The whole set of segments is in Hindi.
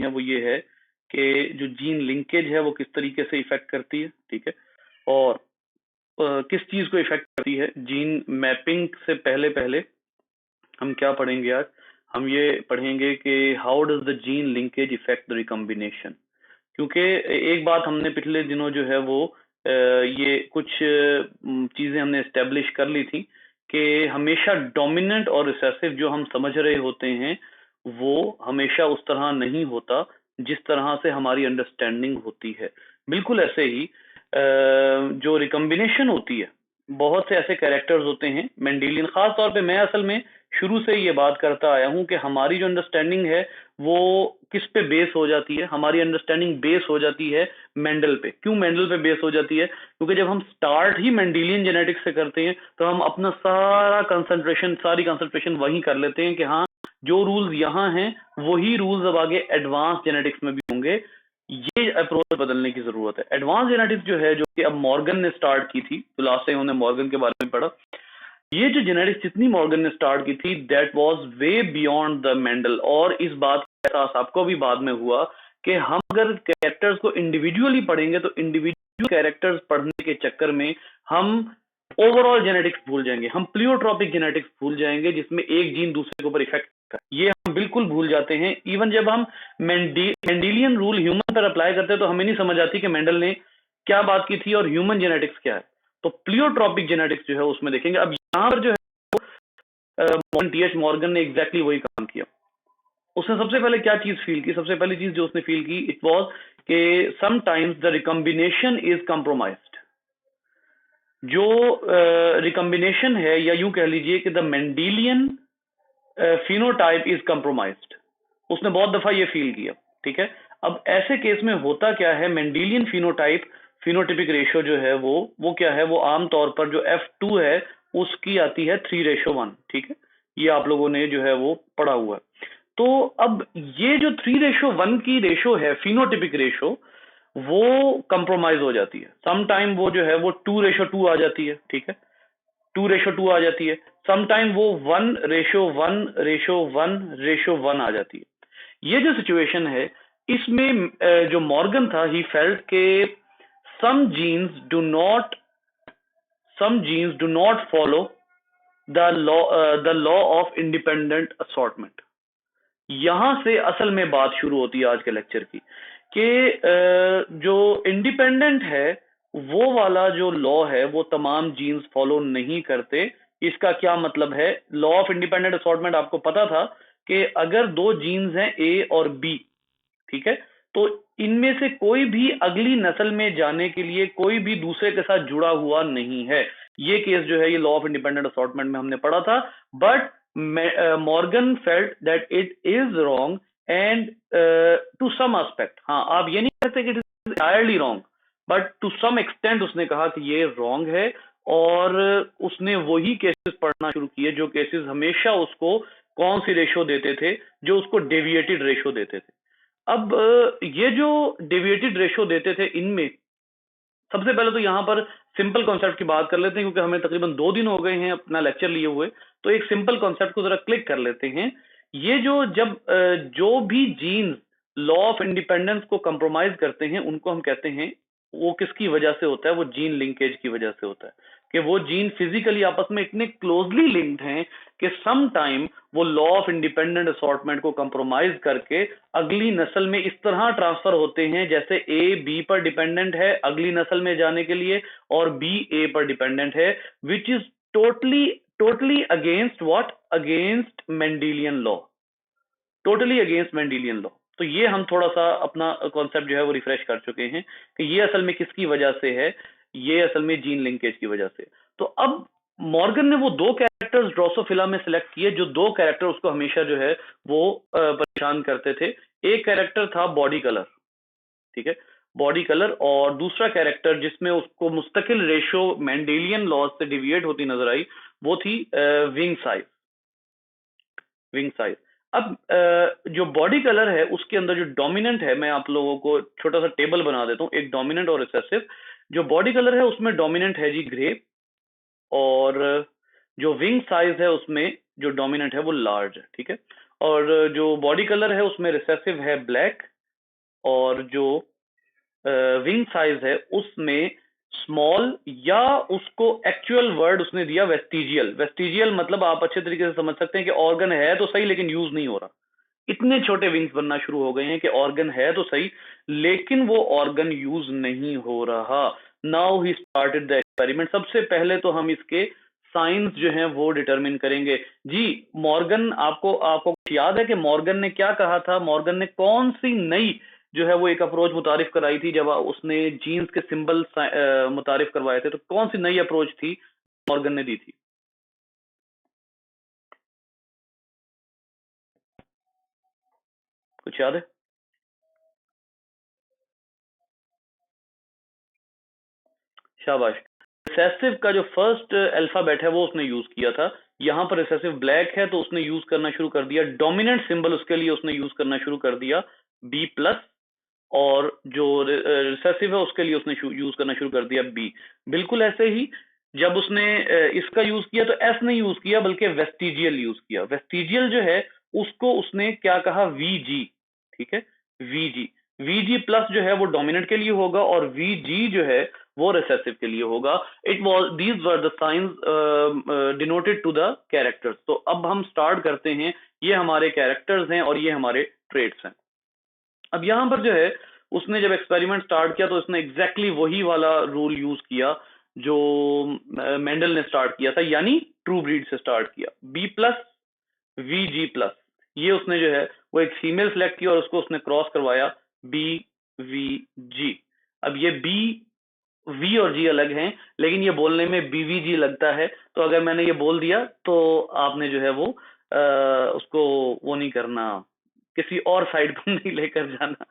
हैं वो ये है कि जो जीन लिंकेज है वो किस तरीके से इफेक्ट करती है, ठीक है, और किस चीज को इफेक्ट करती है। जीन मैपिंग से पहले पहले हम क्या पढ़ेंगे आज, हम ये पढ़ेंगे कि how does the gene linkage effect the recombination. क्योंकि एक बात हमने पिछले दिनों जो है वो ये कुछ चीजें हमने एस्टेब्लिश कर ली थी कि हमेशा डोमिनेंट और रिसेसिव जो हम समझ रहे होते हैं वो हमेशा उस तरह नहीं होता जिस तरह से हमारी अंडरस्टैंडिंग होती है। बिल्कुल ऐसे ही जो रिकम्बिनेशन होती है, बहुत से ऐसे कैरेक्टर्स होते हैं मेंडेलियन, खास तौर पे मैं असल में शुरू से ये बात करता आया हूं कि हमारी जो अंडरस्टैंडिंग है वो किस पे बेस हो जाती है। हमारी अंडरस्टैंडिंग बेस हो जाती है मेंडल पे। क्यों मेंडल पे बेस हो जाती है? क्योंकि जब हम स्टार्ट ही मेंडेलियन जेनेटिक्स से करते हैं तो हम अपना सारी कंसंट्रेशन वही कर लेते हैं कि हाँ, जो रूल्स यहाँ हैं वही रूल्स अब आगे एडवांस जेनेटिक्स में भी होंगे। ये अप्रोच बदलने की जरूरत है। एडवांस जेनेटिक्स जो है, जो कि अब मॉर्गन ने स्टार्ट की थी, तो लास्ट टाइम उन्होंने मॉर्गन के बारे में पढ़ा, ये जो जेनेटिक्स जितनी मॉर्गन ने स्टार्ट की थी that was way beyond the Mendel. और इस बात का एहसास आपको भी बाद में हुआ कि हम अगर कैरेक्टर्स को इंडिविजुअली पढ़ेंगे तो इंडिविजुअल कैरेक्टर्स पढ़ने के चक्कर में हम ओवरऑल जेनेटिक्स भूल जाएंगे, हम प्लियोट्रॉपिक जेनेटिक्स भूल जाएंगे जिसमें एक जीन दूसरे के ऊपर इफेक्ट करता है। ये हम बिल्कुल भूल जाते हैं। इवन जब हम मेंडेलियन रूल ह्यूमन पर अप्लाई करते हैं तो हमें नहीं समझ आती कि मेंडल ने क्या बात की थी और ह्यूमन जेनेटिक्स क्या है। तो प्लियोट्रॉपिक जेनेटिक्स जो है उसमें देखेंगे। अब यहाँ पर जो है टी.एच. मॉर्गन ने एग्जैक्टली वही काम किया। उसने सबसे पहले क्या चीज फील की? सबसे पहली चीज जो उसने फील की इट वाज कि sometimes the recombination is compromised. जो रिकम्बिनेशन है, या यूं कह लीजिए कि the Mendelian phenotype is compromised. उसने बहुत दफा ये फील किया, ठीक है। अब ऐसे केस में होता क्या है, मेंडेलियन फिनोटाइप फिनोटिपिक रेशियो जो है वो क्या है, वो आमतौर पर जो F2 है उसकी आती है 3:1, ठीक है। ये आप लोगों ने जो है वो पढ़ा हुआ है। तो अब ये जो 3:1 की रेशो है, फिनोटिपिक रेशो, वो कंप्रोमाइज हो जाती है। सम टाइम वो जो है वो 2:2 आ जाती है, ठीक है, 2:2 आ जाती है। समटाइम वो 1:1:1:1 आ जाती है। ये जो सिचुएशन है इसमें जो मॉर्गन था ही फेल्ट के some genes do not follow the law of independent assortment। यहां से असल में बात शुरू होती है आज के लेक्चर की कि जो इंडिपेंडेंट है वो वाला जो लॉ है वो तमाम जीन्स फॉलो नहीं करते। इसका क्या मतलब है? लॉ ऑफ इंडिपेंडेंट असॉर्टमेंट आपको पता था कि अगर दो जीन्स हैं ए और बी, ठीक है, तो इनमें से कोई भी अगली नस्ल में जाने के लिए कोई भी दूसरे के साथ जुड़ा हुआ नहीं है। ये केस जो है ये लॉ ऑफ इंडिपेंडेंट असॉर्टमेंट में हमने पढ़ा था। But Morgan felt that it is wrong and to some aspect, हाँ, आप ये नहीं कहते कि it is entirely wrong, but to some extent उसने कहा कि ये रॉन्ग है। और उसने वही केसेस पढ़ना शुरू किए जो केसेस हमेशा उसको कौन सी रेशो देते थे, जो उसको डेविएटेड रेशो देते थे। अब ये जो डेविएटेड रेशो देते थे इनमें सबसे पहले तो यहां पर सिंपल कॉन्सेप्ट की बात कर लेते हैं, क्योंकि हमें तकरीबन 2 दिन हो गए हैं अपना लेक्चर लिए हुए, तो एक सिंपल कॉन्सेप्ट को जरा क्लिक कर लेते हैं। ये जो भी जीन्स लॉ ऑफ इंडिपेंडेंस को कंप्रोमाइज करते हैं उनको हम कहते हैं, वो किसकी वजह से होता है? वो जीन लिंकेज की वजह से होता है कि वो जीन फिजिकली आपस में इतने क्लोजली लिंक्ड हैं कि सम टाइम वो लॉ ऑफ इंडिपेंडेंट असॉर्टमेंट को कंप्रोमाइज करके अगली नस्ल में इस तरह ट्रांसफर होते हैं जैसे ए बी पर डिपेंडेंट है अगली नस्ल में जाने के लिए और बी ए पर डिपेंडेंट है, which is totally against what? Against Mendelian law, totally against Mendelian law. तो ये हम थोड़ा सा अपना कॉन्सेप्ट जो है वो रिफ्रेश कर चुके हैं कि ये असल में किसकी वजह से है, ये असल में जीन लिंकेज की वजह से। तो अब मॉर्गन ने वो दो कैरेक्टर्स ड्रोसोफिला में सिलेक्ट किए, जो दो कैरेक्टर उसको हमेशा जो है वो परेशान करते थे। एक कैरेक्टर था बॉडी कलर, ठीक है, बॉडी कलर, और दूसरा कैरेक्टर जिसमें उसको मुस्तकिल रेशो मेंडेलियन लॉज से डिविएट होती नजर आई वो थी विंग साइज। Wing size. अब जो बॉडी कलर है उसके अंदर जो डोमिनेंट है, मैं आप लोगों को छोटा सा टेबल बना देता हूं, एक डोमिनेंट और रिसेसिव। जो बॉडी कलर है उसमें डोमिनेंट है जी ग्रे, और जो विंग साइज है उसमें जो डोमिनेंट है वो लार्ज है, ठीक है। और जो बॉडी कलर है उसमें रिसेसिव है ब्लैक, और जो विंग साइज है उसमें स्मॉल, या उसको एक्चुअल वर्ड उसने दिया वेस्टिजियल। वेस्टिजियल मतलब आप अच्छे तरीके से समझ सकते हैं कि ऑर्गन है तो सही लेकिन यूज नहीं हो रहा। इतने छोटे विंग्स बनना शुरू हो गए हैं कि ऑर्गन है तो सही लेकिन वो ऑर्गन यूज नहीं हो रहा। Now he started the experiment. सबसे पहले तो हम इसके साइंस जो हैं वो डिटरमिन करेंगे। जी, मॉर्गन, आपको आपको याद है कि मॉर्गन ने क्या कहा था? मॉर्गन ने कौन सी नई जो है वो एक अप्रोच मुतारिफ कराई थी जब उसने जीन्स के सिंबल मुतारिफ करवाए थे? तो कौन सी नई अप्रोच थी मॉर्गन ने दी थी? कुछ याद है? शाबाश। रिसेसिव का जो फर्स्ट अल्फाबेट है वो उसने यूज किया था। यहां पर रिसेसिव ब्लैक है तो उसने यूज करना शुरू कर दिया डोमिनेंट सिंबल, उसके लिए उसने यूज करना शुरू कर दिया बी प्लस। और जो रिसेसिव है उसके लिए उसने यूज करना शुरू कर दिया बी। बिल्कुल ऐसे ही जब उसने इसका यूज किया तो एस नहीं यूज किया बल्कि वेस्टिजियल यूज किया। वेस्टिजियल जो है उसको उसने क्या कहा? वीजी। ठीक है, वीजी। वीजी प्लस जो है वो डोमिनेंट के लिए होगा और वीजी जो है वो रिसेसिव के लिए होगा। It was these were the signs denoted to the characters. तो अब हम स्टार्ट करते हैं। ये हमारे कैरेक्टर्स हैं और ये हमारे ट्रेड्स हैं। अब यहां पर जो है उसने जब एक्सपेरिमेंट स्टार्ट किया तो उसने एग्जैक्टली वही वाला रूल यूज किया जो मेंडल ने स्टार्ट किया था, यानी ट्रू ब्रीड से स्टार्ट किया। B plus we ji plus, ये उसने जो है वो एक फीमेल सेलेक्ट की और उसको उसने क्रॉस करवाया बी वी जी। अब ये बी वी और जी अलग हैं लेकिन ये बोलने में बीवीजी लगता है, तो अगर मैंने ये बोल दिया तो आपने जो है वो उसको वो नहीं करना, किसी और साइड पर नहीं लेकर जाना।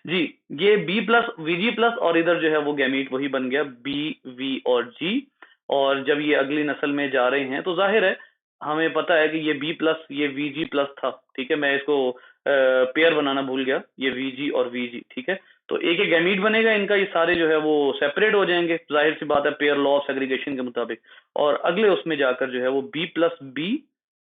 जी, ये बी प्लस वीजी प्लस और इधर जो है वो गैमीट वही बन गया बी वी और जी। और जब ये अगली नस्ल में जा रहे हैं तो जाहिर है हमें पता है कि ये बी प्लस ये वीजी प्लस था। ठीक है, मैं इसको पेयर बनाना भूल गया, ये वीजी और वीजी। ठीक है, तो एक एक गैमीट बनेगा इनका, ये सारे जो है वो सेपरेट हो जाएंगे, जाहिर सी बात है पेयर लॉ ऑफ सेग्रीगेशन के मुताबिक। और अगले उसमें जाकर जो है वो बी प्लस बी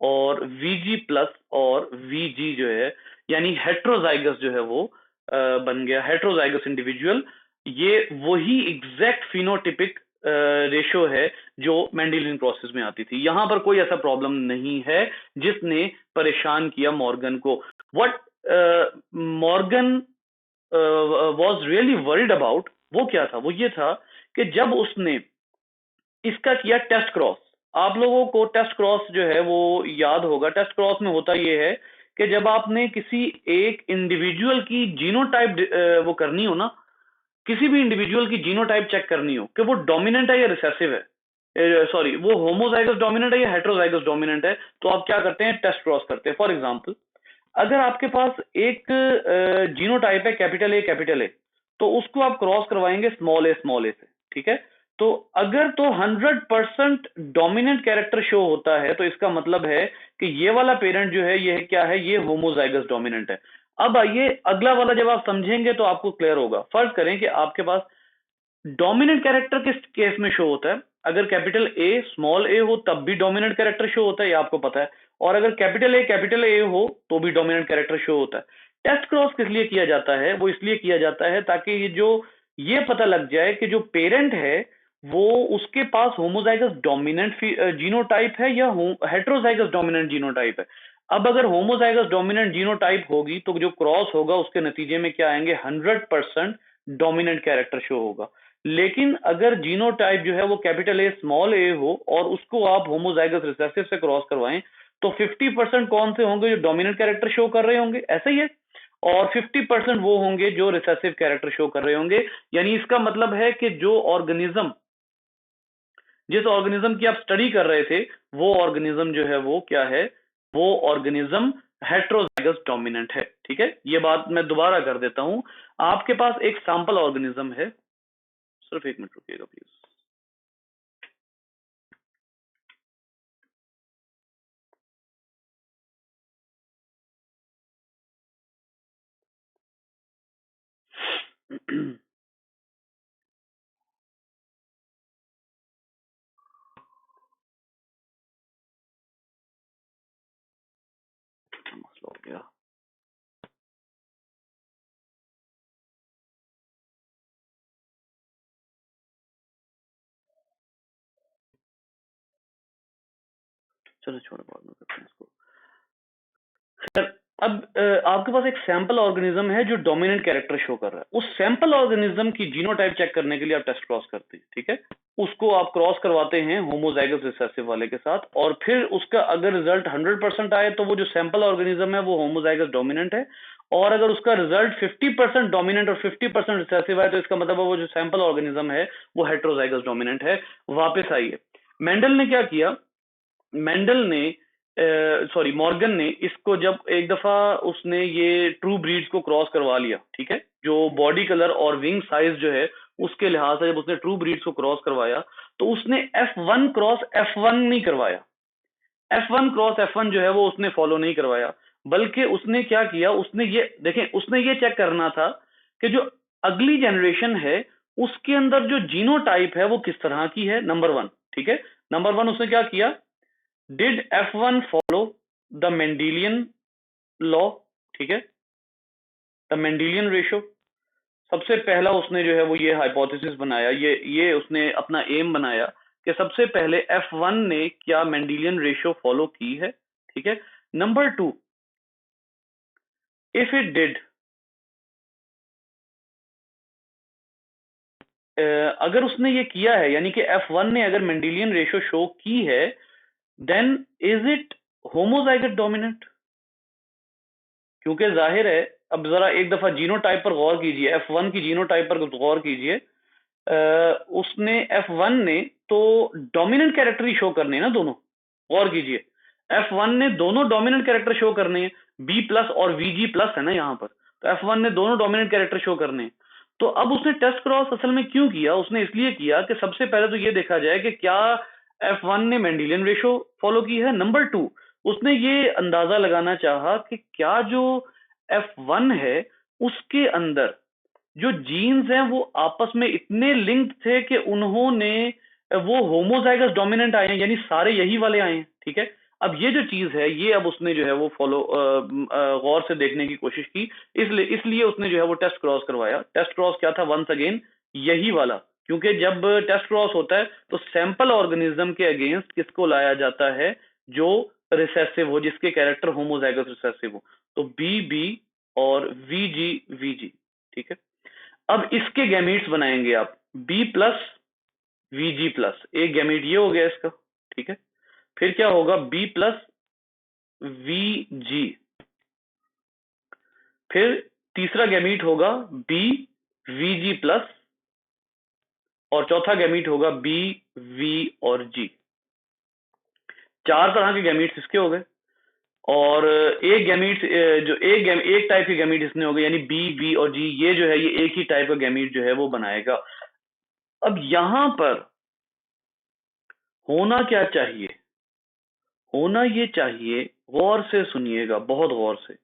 और वीजी प्लस और वीजी जो है यानी हेट्रोजाइगस जो है वो बन गया, हेट्रोजाइगस इंडिविजुअल। ये वही एग्जैक्ट फिनोटिपिक रेशो है जो मेंडेलियन प्रोसेस में आती थी। यहां पर कोई ऐसा प्रॉब्लम नहीं है जिसने परेशान किया मॉर्गन को। What Morgan was really worried about, वो क्या था? वो ये था कि जब उसने इसका किया टेस्ट क्रॉस। आप लोगों को टेस्ट क्रॉस जो है वो याद होगा। टेस्ट क्रॉस में होता ये है कि जब आपने किसी एक इंडिविजुअल की जीनोटाइप वो करनी हो ना, किसी भी इंडिविजुअल की जीनोटाइप चेक करनी हो कि वो डोमिनेंट है या रिसेसिव है, सॉरी वो होमोजाइगस डोमिनेंट है या हेट्रोजाइगस डोमिनेंट है, तो आप क्या करते हैं? टेस्ट क्रॉस करते हैं। फॉर एग्जांपल, अगर आपके पास एक जीनोटाइप है कैपिटल ए, तो उसको आप क्रॉस करवाएंगे स्मॉल ए से। ठीक है, तो अगर तो 100% डोमिनेंट कैरेक्टर शो होता है तो इसका मतलब है कि ये वाला पेरेंट जो है ये क्या है? ये होमोजाइगस डोमिनेंट है। अब आइए अगला वाला जब आप समझेंगे तो आपको क्लियर होगा। फर्ज करें कि आपके पास डोमिनेंट कैरेक्टर किस केस में शो होता है? अगर कैपिटल ए स्मॉल ए हो तब भी डोमिनेंट कैरेक्टर शो होता है, ये आपको पता है। और अगर कैपिटल ए हो तो भी डोमिनेंट कैरेक्टर शो होता है। टेस्ट क्रॉस किस लिए किया जाता है? वो इसलिए किया जाता है ताकि ये पता लग जाए कि जो पेरेंट है वो उसके पास होमोजाइगस डोमिनेंट जीनोटाइप है या हेट्रोजाइगस डोमिनेंट जीनोटाइप है। अब अगर होमोजाइगस डोमिनेंट जीनोटाइप होगी तो जो क्रॉस होगा उसके नतीजे में क्या आएंगे? 100% डोमिनेंट कैरेक्टर शो होगा। लेकिन अगर जीनोटाइप जो है वो कैपिटल ए स्मॉल ए हो और उसको आप होमोजाइगस रिसेसिव से क्रॉस करवाएं तो 50% कौन से होंगे? जो डोमिनेंट कैरेक्टर शो कर रहे होंगे, ऐसा ही है। और 50% वो होंगे जो रिसेसिव कैरेक्टर शो कर रहे होंगे। यानी इसका मतलब है कि जिस ऑर्गेनिज्म की आप स्टडी कर रहे थे वो ऑर्गेनिज्म जो है वो क्या है? वो ऑर्गेनिज्म हेट्रोजाइगस डोमिनेंट है। ठीक है, ये बात मैं दोबारा कर देता हूं। आपके पास एक सैंपल ऑर्गेनिज्म है, सिर्फ एक मिनट रुकिएगा प्लीज। मसला हो गया। चलो छोड़ो, बाद में करते हैं इसको। खैर, अब आपके पास एक सैंपल ऑर्गेनिज्म है जो डोमिनेंट कैरेक्टर शो कर रहा है। उस सैंपल ऑर्गेनिज्म की जीनोटाइप चेक करने के लिए आप टेस्ट क्रॉस करते हैं, ठीक है। उसको आप क्रॉस करवाते हैं होमोजाइगस रिसेसिव वाले के साथ, और फिर उसका अगर रिजल्ट 100% आए तो वो जो सैंपल ऑर्गेनिज्म है वो होमोजाइगस डोमिनेंट है, और अगर उसका रिजल्ट 50% डोमिनेंट और 50% रिसेसिव है तो इसका मतलब है वो जो सैंपल ऑर्गेनिज्म है वो हेट्रोजाइगस डोमिनेंट है। वापस आइए, मेंडल ने क्या किया, मेंडल ने सॉरी मॉर्गन ने इसको जब एक दफा उसने ये ट्रू ब्रीड्स को क्रॉस करवा लिया, ठीक है, जो बॉडी कलर और विंग साइज जो है उसके लिहाज से जब उसने ट्रू ब्रीड्स को क्रॉस करवाया तो उसने F1 क्रॉस F1 नहीं करवाया। F1 क्रॉस F1 जो है वो उसने फॉलो नहीं करवाया, बल्कि उसने क्या किया, उसने ये देखें, उसने ये चेक करना था कि जो अगली जनरेशन है उसके अंदर जो जीनोटाइप है वो किस तरह की है, नंबर वन, ठीक है। नंबर वन उसने क्या किया, did F1 follow the Mendelian law, ठीक है, द मेंडेलियन रेशो। सबसे पहला उसने जो है वो ये हाइपोथेसिस बनाया, ये उसने अपना एम बनाया कि सबसे पहले F1 ने क्या मेंडेलियन रेशो फॉलो की है, ठीक है। Number two, if it did, अगर उसने ये किया है यानी कि F1 ने अगर मेंडेलियन रेशो शो की है, then is it homozygous dominant. क्योंकि जाहिर है, अब जरा एक दफा जीनोटाइप पर गौर कीजिए, F1 की जीनोटाइप पर गौर कीजिए, उसने F1 ने तो डोमिनेंट कैरेक्टर ही शो करने हैं ना दोनों, गौर कीजिए, F1 ने दोनों डोमिनेंट कैरेक्टर शो करने हैं, B प्लस और VG प्लस है ना यहाँ पर, तो F1 ने दोनों डोमिनेंट कैरेक्टर शो करने हैं। तो अब उसने टेस्ट क्रॉस असल में क्यों किया, उसने इसलिए किया कि सबसे पहले तो ये देखा जाए कि क्या F1 ने मेंडेलियन रेशो फॉलो की है। नंबर टू, उसने ये अंदाजा लगाना चाहा कि क्या जो F1 है उसके अंदर जो जीन्स हैं वो आपस में इतने लिंक्ड थे कि उन्होंने वो होमोजाइगस डोमिनेंट आए हैं, यानी सारे यही वाले आए हैं, ठीक है। अब ये जो चीज है ये अब उसने जो है वो फॉलो गौर से देखने की कोशिश की, इसलिए इसलिए उसने जो है वो टेस्ट क्रॉस करवाया। टेस्ट क्रॉस क्या था, वंस अगेन यही वाला, क्योंकि जब टेस्ट क्रॉस होता है तो सैंपल ऑर्गेनिज्म के अगेंस्ट किसको लाया जाता है, जो रिसेसिव हो, जिसके कैरेक्टर होमोजाइगस रिसेसिव हो, तो बी और वी जी, ठीक है। अब इसके गैमीट्स बनाएंगे आप, बी प्लस वीजी प्लस, एक गैमीट ये हो गया इसका, ठीक है। फिर क्या होगा, बी प्लस वीजी, फिर तीसरा गैमीट होगा बी वीजी प्लस, और चौथा गैमीट होगा बी वी और जी। चार तरह के गैमीट्स इसके हो गए, और एक गैमीट जो एक टाइप के गैमीट इसने हो गए, यानी बी वी और जी, ये जो है ये एक ही टाइप का गैमीट जो है वो बनाएगा। अब यहां पर होना क्या चाहिए, होना ये चाहिए, गौर से सुनिएगा, बहुत गौर से,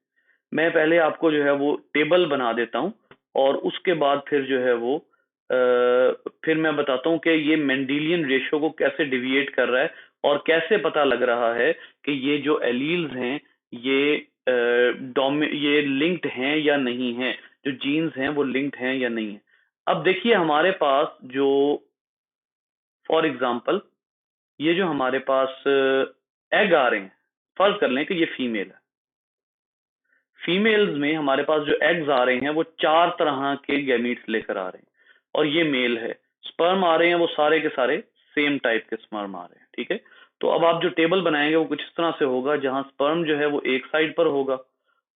मैं पहले आपको जो है वो टेबल बना देता हूं और उसके बाद फिर जो है वो फिर मैं बताता हूं कि ये मेंडेलियन रेशो को कैसे डिविएट कर रहा है और कैसे पता लग रहा है कि ये जो एलील्स हैं ये ये लिंक्ड हैं या नहीं हैं, जो जीन्स हैं वो लिंक्ड हैं या नहीं है। अब देखिए हमारे पास जो, फॉर एग्जांपल, ये जो हमारे पास एग आ रहे हैं, फर्ज कर लें कि ये फीमेल है, फीमेल्स में हमारे पास जो एग्स आ रहे हैं वो चार तरह के गैमीट्स लेकर आ रहे हैं, और ये मेल है, स्पर्म आ रहे हैं वो सारे के सारे सेम टाइप के स्पर्म आ रहे हैं, ठीक है। तो अब आप जो टेबल बनाएंगे वो कुछ इस तरह से होगा, जहां स्पर्म जो है वो एक साइड पर होगा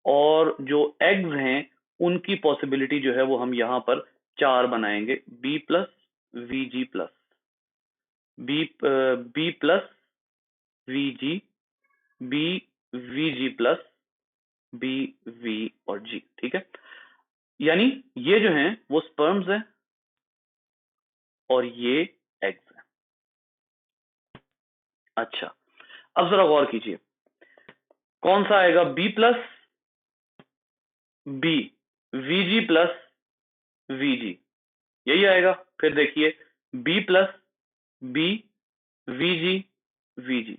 और जो एग्स हैं उनकी पॉसिबिलिटी जो है वो हम यहाँ पर चार बनाएंगे, b plus v g plus, b b plus v g, b v g plus, b v और जी, ठीक है। यानी ये जो हैं वो स्पर्म्स हैं और ये एग्स हैं। अच्छा, अब जरा गौर कीजिए, कौन सा आएगा, b plus b, v g plus v g, यही आएगा। फिर देखिए, b plus b, v g v g,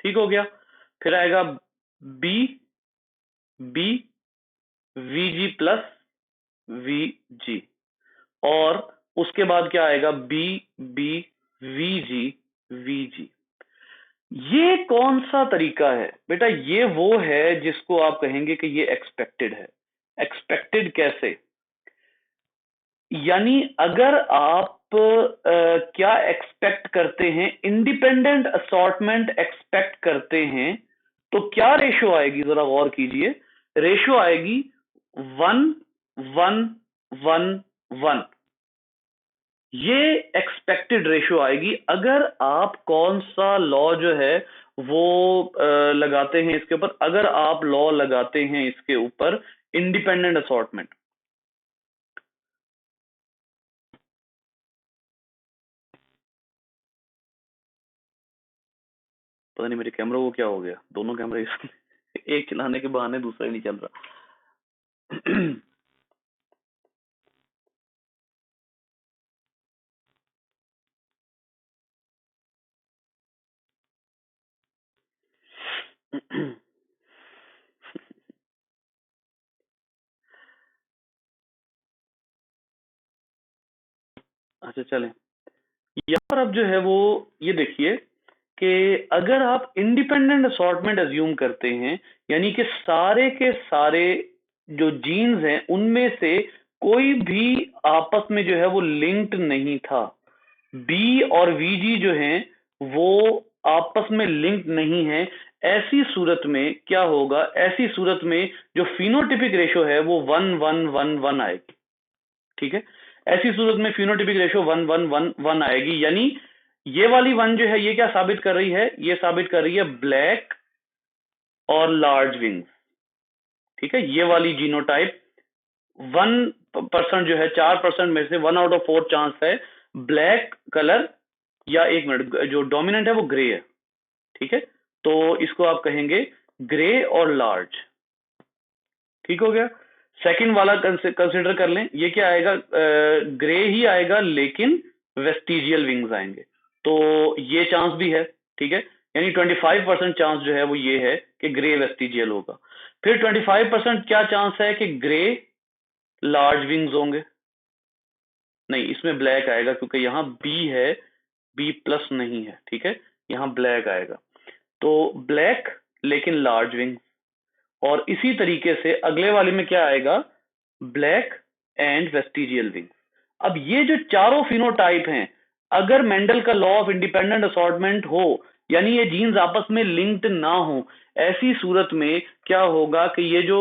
ठीक हो गया। फिर आएगा b b, v g plus v g, और उसके बाद क्या आएगा, बी बी वीजी वीजी। ये कौन सा तरीका है बेटा? ये वो है जिसको आप कहेंगे कि ये एक्सपेक्टेड है। एक्सपेक्टेड कैसे? यानी अगर आप क्या एक्सपेक्ट करते हैं, इंडिपेंडेंट असॉर्टमेंट एक्सपेक्ट करते हैं, तो क्या रेशो आएगी? जरा गौर कीजिए। रेशो आएगी 1 1 1 1। ये एक्सपेक्टेड रेशो आएगी अगर आप कौन सा लॉ जो है वो लगाते हैं इसके ऊपर। अगर आप लॉ लगाते हैं इसके ऊपर इंडिपेंडेंट असॉर्टमेंट। पता नहीं मेरे कैमरा को क्या हो गया, दोनों कैमरे एक चलाने के बहाने दूसरा ही नहीं चल रहा। अच्छा चलें, यहाँ पर अब जो है वो ये देखिए कि अगर आप इंडिपेंडेंट असॉर्टमेंट अज्यूम करते हैं, यानी कि सारे के सारे जो जीन्स हैं उनमें से कोई भी आपस में जो है वो लिंक्ड नहीं था, बी और वीजी जो हैं वो आपस में लिंक्ड नहीं है, ऐसी सूरत में क्या होगा? ऐसी सूरत में जो फिनोटिपिक रेशो है वो 1 1 1 1 आएगी। ठीक है, ऐसी सूरत में फिनोटिपिक रेशो 1 1 1 1 आएगी। यानी ये वाली वन जो है ये क्या साबित कर रही है? ये साबित कर रही है ब्लैक और लार्ज विंग्स। ठीक है, ये वाली जीनोटाइप 1% जो है, 4% में से 1 आउट ऑफ 4 चांस है ब्लैक कलर, या एक मिनट, जो डोमिनेंट है वो ग्रे है। ठीक है, तो इसको आप कहेंगे ग्रे और लार्ज। ठीक हो गया। सेकंड वाला कंसिडर कर लें, ये क्या आएगा? ग्रे ही आएगा लेकिन वेस्टिजियल विंग्स आएंगे, तो ये चांस भी है। ठीक है, यानी 25% चांस जो है वो ये है कि ग्रे वेस्टिजियल होगा। फिर 25% क्या चांस है कि ग्रे लार्ज विंग्स होंगे? नहीं, इसमें ब्लैक आएगा क्योंकि यहाँ बी है, बी प्लस नहीं है। ठीक है, यहाँ ब्लैक आएगा, तो ब्लैक लेकिन लार्ज विंग। और इसी तरीके से अगले वाले में क्या आएगा? Black and vestigial wing. अब ये जो चारों फिनोटाइप हैं, अगर मेंडल का लॉ ऑफ इंडिपेंडेंट असॉर्टमेंट हो, यानी ये जीन्स आपस में लिंक्ड ना हो, ऐसी सूरत में क्या होगा कि ये जो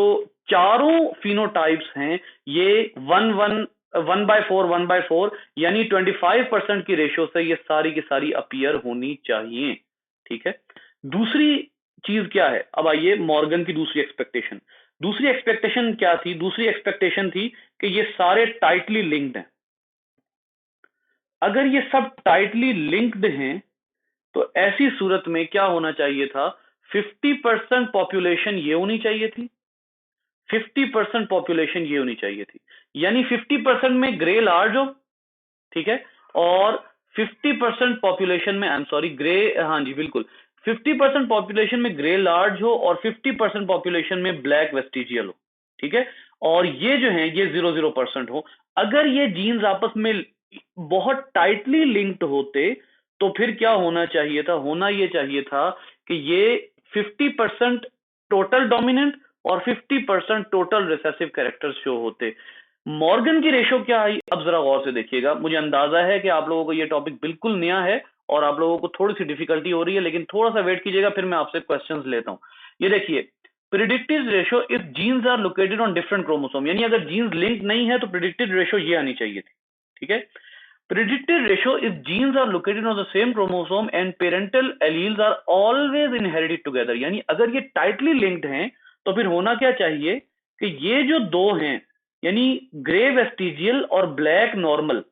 चारों फिनोटाइप्स हैं ये 1 1 1/4 यानी 25% की रेशो से ये सारी की सारी अपीयर होनी चाहिए। ठीक है, दूसरी चीज क्या है? अब आइए मॉर्गन की दूसरी एक्सपेक्टेशन। दूसरी एक्सपेक्टेशन क्या थी? दूसरी एक्सपेक्टेशन थी कि ये सारे टाइटली लिंक्ड हैं। अगर ये सब टाइटली लिंक्ड हैं तो ऐसी सूरत में क्या होना चाहिए था? 50% पॉपुलेशन ये होनी चाहिए थी, 50% पॉपुलेशन ये होनी चाहिए थी, यानी 50% में ग्रे लार्ज हो। ठीक है, और 50% पॉपुलेशन में, आई एम सॉरी, ग्रे, हाँ जी बिल्कुल, 50% पॉपुलेशन में ग्रे लार्ज हो और 50% पॉपुलेशन में ब्लैक वेस्टिजियल हो। ठीक है, और ये जो है ये 0 0% हो। अगर ये जीन्स आपस में बहुत टाइटली लिंक्ड होते तो फिर क्या होना चाहिए था? होना ये चाहिए था कि ये 50% टोटल डोमिनेंट और 50% टोटल रिसेसिव कैरेक्टर्स शो होते। मॉर्गन की रेशो क्या आई? अब जरा गौर से देखिएगा। मुझे अंदाजा है कि आप लोगों को ये टॉपिक बिल्कुल नया है और आप लोगों को थोड़ी सी डिफिकल्टी हो रही है, लेकिन थोड़ा सा वेट कीजिएगा, फिर मैं आपसे क्वेश्चंस लेता हूं। ये देखिए, predicted ratio if genes are located on different chromosome, यानी अगर जीन्स लिंक नहीं है तो प्रिडिक्टेड रेशो ये आनी चाहिए थी। ठीक है, predicted ratio if genes are located on the same chromosome and parental alleles are always inherited together, यानी अगर ये tightly linked हैं तो फिर होना क्या चाहिए कि ये जो दो हैं, यानी ग्रे वेस्टिजियल और ब्लैक नॉर्मल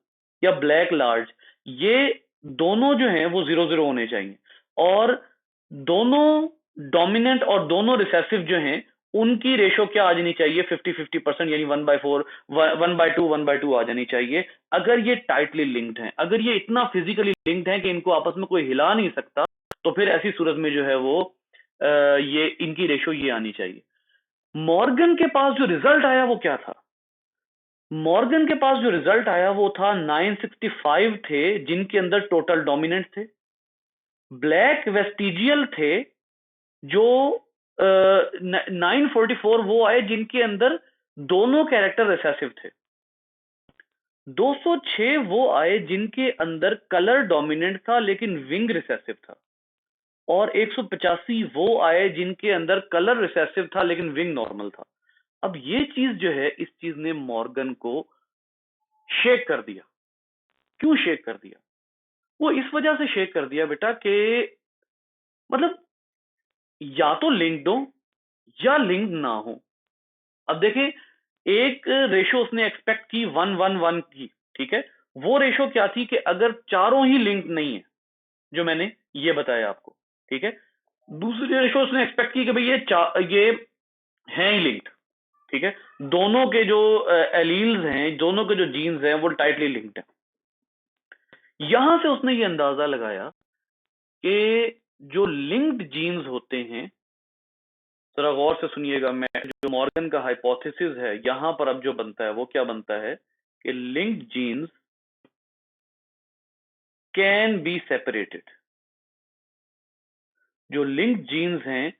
या ब्लैक लार्ज, ये दोनों जो हैं वो 0 0 होने चाहिए, और दोनों डोमिनेंट और दोनों रिसेसिव जो हैं उनकी रेशो क्या आ जानी चाहिए? 50-50%, यानी 1/4, 1/2 आ जानी चाहिए अगर ये टाइटली लिंक्ड हैं। अगर ये इतना फिजिकली लिंक्ड हैं कि इनको आपस में कोई हिला नहीं सकता, तो फिर ऐसी सूरत में जो है वो ये इनकी रेशो ये आनी चाहिए। मॉर्गन के पास जो रिजल्ट आया वो क्या था? मॉर्गन के पास जो रिजल्ट आया वो था 965 थे जिनके अंदर टोटल डोमिनेंट थे, ब्लैक वेस्टिजियल थे जो 944 वो आए जिनके अंदर दोनों कैरेक्टर रिसेसिव थे। 206 वो आए जिनके अंदर कलर डोमिनेंट था लेकिन विंग रिसेसिव था। और 185 वो आए जिनके अंदर कलर रिसेसिव था लेकिन विंग नॉर्मल था। अब ये चीज जो है, इस चीज ने मॉर्गन को शेक कर दिया। क्यों शेक कर दिया? वो इस वजह से शेक कर दिया बेटा कि मतलब या तो लिंक दो या लिंक ना हो। अब देखें, एक रेशो उसने एक्सपेक्ट की 1-1-1 की, ठीक है। वो रेशो क्या थी कि अगर चारों ही लिंक नहीं है, जो मैंने ये बताया आपको, ठीक है। दूसरी रेशो उसने एक्सपेक्ट की कि भाई ये हैं ही लिंक्ड, ठीक है। दोनों के जो एलील्स हैं, दोनों के जो जीन्स हैं वो टाइटली लिंक्ड है। यहां से उसने ये अंदाजा लगाया कि जो लिंक्ड जीन्स होते हैं, जरा गौर से सुनिएगा, मैं जो मॉर्गन का हाइपोथेसिस है यहां पर अब जो बनता है वो क्या बनता है कि linked genes can be separated. जो लिंक्ड जीन्स हैं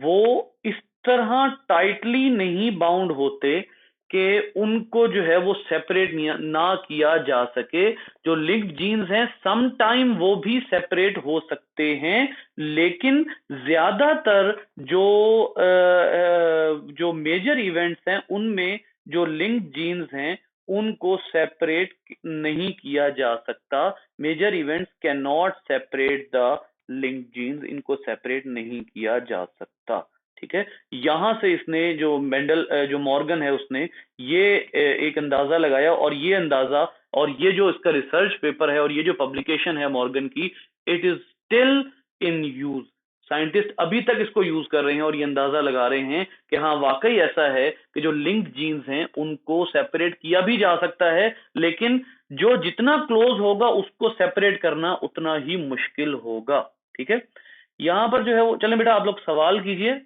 वो इस तरह टाइटली नहीं बाउंड होते कि उनको जो है वो सेपरेट ना किया जा सके। जो लिंक्ड जीन्स हैं सम टाइम वो भी सेपरेट हो सकते हैं, लेकिन ज्यादातर जो मेजर इवेंट्स हैं उनमें जो लिंक्ड जीन्स हैं उनको सेपरेट नहीं किया जा सकता। Major events can not separate the link genes, इनको सेपरेट नहीं किया जा सकता, ठीक है। यहां से इसने जो मॉर्गन है उसने ये एक अंदाजा लगाया, और ये अंदाजा और ये जो इसका रिसर्च पेपर है और ये जो पब्लिकेशन है मॉर्गन की, it is still in use. Scientist अभी तक इसको यूज कर रहे हैं और ये अंदाजा लगा रहे हैं कि हाँ वाकई ऐसा है कि जो लिंक्ड जीन्स हैं उनको सेपरेट किया भी जा सकता है, लेकिन जो जितना क्लोज होगा उसको सेपरेट करना उतना ही मुश्किल होगा, ठीक है। यहां पर जो है वो, चलें बेटा आप लोग सवाल कीजिए,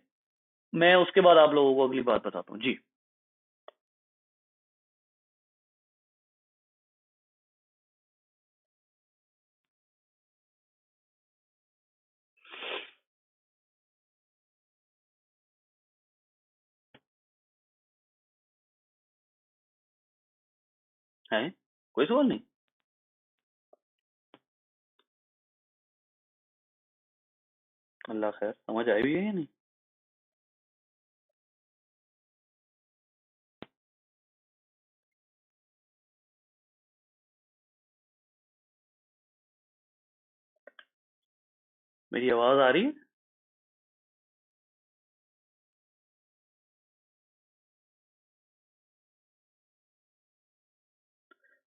मैं उसके बाद आप लोगों को अगली बात बताता हूँ जी। है कोई सवाल नहीं? अल्लाह खैर, समझ आई भी है या नहीं? मेरी आवाज आ रही है?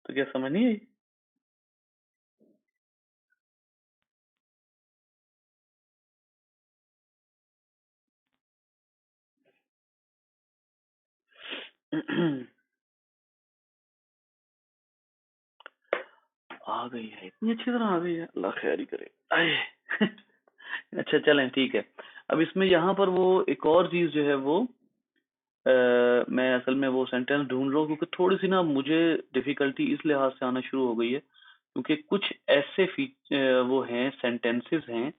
तो क्या समझ नहीं आई? आ गई है, इतनी अच्छी तरह आ गई है, अल्लाह खैर ही करे। आए। अच्छा चलें ठीक है। अब इसमें यहाँ पर वो एक और चीज जो है वो मैं असल में वो सेंटेंस ढूंढ रहा हूँ, क्योंकि थोड़ी सी ना मुझे डिफिकल्टी इस लिहाज से आना शुरू हो गई है, क्योंकि कुछ ऐसे वो हैं, सेंटेंसेस हैं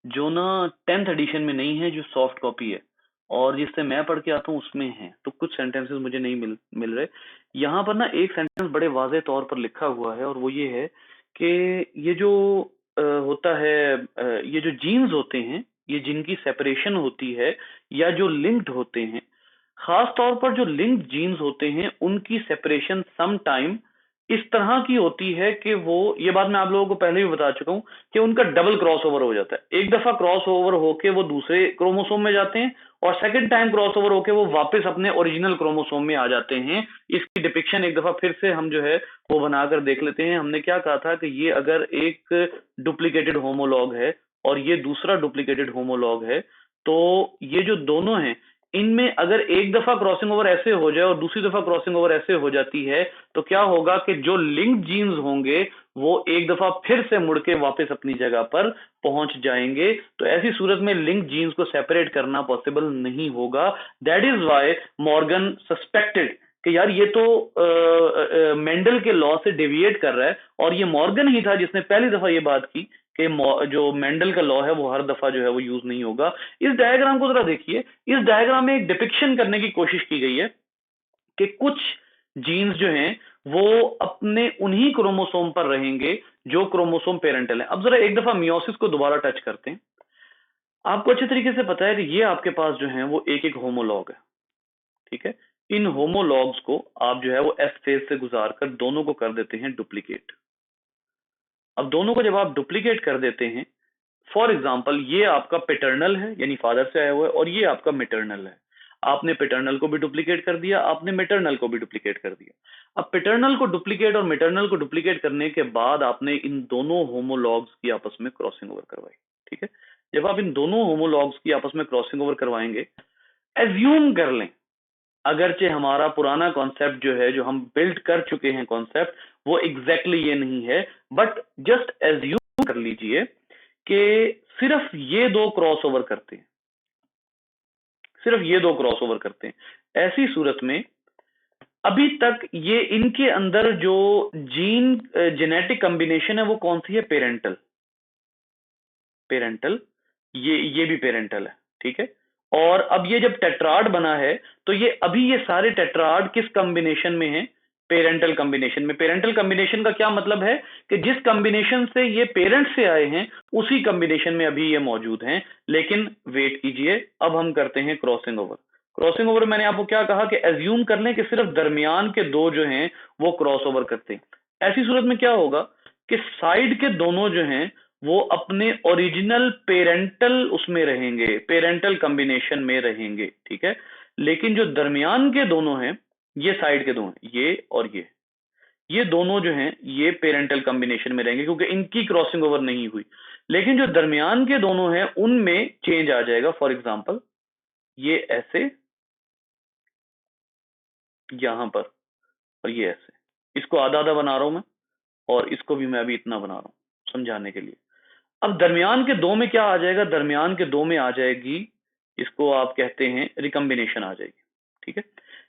जो ना 10th एडिशन में नहीं है, जो सॉफ्ट कॉपी है, और जिससे मैं पढ़ के आता हूँ उसमें है, तो कुछ सेंटेंसेस मुझे नहीं मिल रहे। यहाँ पर ना एक सेंटेंस बड़े वाज़ेह तौर पर लिखा हुआ है, और वो ये है कि ये जो होता है, ये जो जीन्स होते हैं, ये जिनकी सेपरेशन होती है या जो लिंक्ड होते हैं, खास तौर पर जो लिंक्ड जीन्स होते हैं उनकी सेपरेशन सम टाइम इस तरह की होती है कि वो, ये बात मैं आप लोगों को पहले भी बता चुका हूं कि उनका डबल क्रॉस ओवर हो जाता है। एक दफा क्रॉस ओवर होके वो दूसरे क्रोमोसोम में जाते हैं, और सेकंड टाइम क्रॉस ओवर होके वो वापस अपने ओरिजिनल क्रोमोसोम में आ जाते हैं। इसकी डिपिक्शन एक दफा फिर से हम जो है वो बनाकर देख लेते हैं। हमने क्या कहा था कि ये अगर एक डुप्लीकेटेड होमोलॉग है और ये दूसरा डुप्लीकेटेड होमोलॉग है, तो ये जो दोनों हैं इनमें अगर एक दफा क्रॉसिंग ओवर ऐसे हो जाए और दूसरी दफा क्रॉसिंग ओवर ऐसे हो जाती है, तो क्या होगा कि जो लिंक्ड जीन्स होंगे वो एक दफा फिर से मुड़ के वापस अपनी जगह पर पहुंच जाएंगे। तो ऐसी सूरत में लिंक्ड जीन्स को सेपरेट करना पॉसिबल नहीं होगा। That is why Morgan suspected कि यार ये तो मेंडल के लॉ से डेविएट कर रहा है, और ये मॉर्गन ही था जिसने पहली दफा ये बात की कि जो मेंडल का लॉ है वो हर दफा जो है वो यूज नहीं होगा। इस डायग्राम को जरा देखिए, इस डायग्राम में एक डिपिक्शन करने की कोशिश की गई है कि कुछ जीन्स जो हैं वो अपने उन्हीं क्रोमोसोम पर रहेंगे जो क्रोमोसोम पेरेंटल है। अब जरा एक दफा मियोसिस को दोबारा टच करते हैं। आपको अच्छे तरीके से पता है कि ये आपके पास जो है वो एक एक होमोलॉग है, ठीक है। इन होमोलॉग्स को आप जो है वो एस फेज से गुजार कर दोनों को कर देते हैं डुप्लीकेट। अब दोनों को जब आप डुप्लीकेट कर देते हैं, फॉर एग्जाम्पल ये आपका पेटर्नल है यानी फादर से आया हुआ है, और ये आपका मेटर्नल है। आपने पेटर्नल को भी डुप्लीकेट कर दिया, आपने मेटर्नल को भी डुप्लीकेट कर दिया। अब पेटर्नल को डुप्लीकेट और मेटर्नल को डुप्लीकेट करने के बाद आपने इन दोनों होमोलॉग्स की आपस में क्रॉसिंग ओवर करवाई, ठीक है। जब आप इन दोनों होमोलॉग्स की आपस में क्रॉसिंग ओवर करवाएंगे, एज्यूम कर लें, अगरचे हमारा पुराना कॉन्सेप्ट जो है, जो हम बिल्ड कर चुके हैं कॉन्सेप्ट, वो एग्जैक्टली ये नहीं है, बट जस्ट एज्यूम कर लीजिए कि सिर्फ ये दो क्रॉस ओवर करते हैं, सिर्फ ये दो क्रॉस ओवर करते हैं। ऐसी सूरत में अभी तक ये इनके अंदर जो जीन जेनेटिक कॉम्बिनेशन है वो कौन सी है? पेरेंटल। पेरेंटल, ये भी पेरेंटल है, ठीक है। और अब ये जब टेट्राड बना है तो ये अभी ये सारे टेट्राड किस कॉम्बिनेशन में है? पेरेंटल कॉम्बिनेशन में। पेरेंटल कॉम्बिनेशन का क्या मतलब है कि जिस कॉम्बिनेशन से ये पेरेंट से आए हैं उसी कॉम्बिनेशन में अभी ये मौजूद हैं। लेकिन वेट कीजिए, अब हम करते हैं क्रॉसिंग ओवर। क्रॉसिंग ओवर मैंने आपको क्या कहा कि एज्यूम कर लें कि सिर्फ दरमियान के दो जो हैं वो क्रॉस ओवर करते हैं। ऐसी सूरत में क्या होगा कि साइड के दोनों जो हैं वो अपने ओरिजिनल पेरेंटल उसमें रहेंगे, पेरेंटल कॉम्बिनेशन में रहेंगे, ठीक है। लेकिन जो दरमियान के दोनों हैं, ये साइड के दोनों, ये और ये दोनों जो हैं ये पेरेंटल कॉम्बिनेशन में रहेंगे क्योंकि इनकी क्रॉसिंग ओवर नहीं हुई। लेकिन जो दरमियान के दोनों हैं उनमें चेंज आ जाएगा। फॉर एग्जाम्पल ये ऐसे यहां पर, और ये ऐसे, इसको आधा आधा बना रहा हूं मैं, और इसको भी मैं अभी इतना बना रहा हूं समझाने के लिए। अब दरमियान के दो में क्या आ जाएगा? दरमियान के दो में आ जाएगी, इसको आप कहते हैं रिकम्बिनेशन आ जाएगी, ठीक है।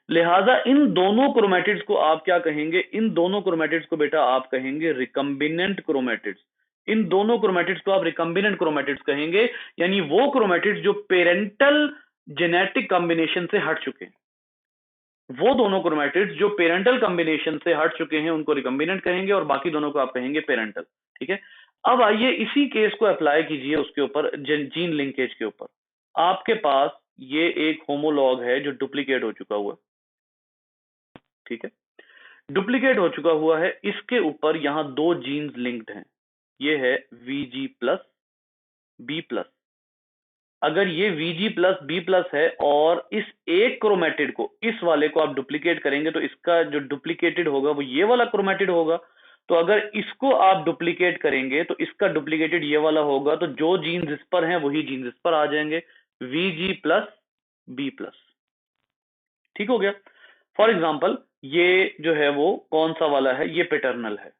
लिहाजा इन दोनों क्रोमेटिड्स को आप क्या कहेंगे? इन दोनों क्रोमेटिड्स को बेटा आप कहेंगे रिकम्बिनेंट क्रोमेटिड्स। इन दोनों क्रोमेटिड्स को आप रिकम्बिनेंट क्रोमेटिड्स कहेंगे, यानी वो क्रोमेटिड्स जो पेरेंटल जेनेटिक कॉम्बिनेशन से हट चुके हैं। वो दोनों क्रोमेटिड्स जो पेरेंटल कॉम्बिनेशन से हट चुके हैं उनको रिकम्बिनेंट कहेंगे, और बाकी दोनों को आप कहेंगे पेरेंटल, ठीक है। अब आइए इसी केस को अप्लाई कीजिए उसके ऊपर, जीन लिंकेज के ऊपर। आपके पास ये एक होमोलॉग है जो डुप्लीकेट हो चुका हुआ, ठीक है। डुप्लीकेट हो चुका हुआ है, इसके ऊपर यहां दो जीन्स लिंक्ड हैं। ये है VG प्लस बी प्लस। अगर ये VG प्लस बी प्लस है और इस एक क्रोमेटिड को, इस वाले को आप डुप्लीकेट करेंगे तो इसका जो डुप्लीकेटेड होगा वो ये वाला क्रोमेटिड होगा। तो अगर इसको आप डुप्लीकेट करेंगे तो इसका डुप्लीकेटेड ये वाला होगा, तो जो जीन्स इस पर हैं वही जीन्स इस पर आ जाएंगे, VG प्लस बी प्लस, ठीक हो गया। फॉर एग्जाम्पल ये जो है वो कौन सा वाला है? ये पेटर्नल है,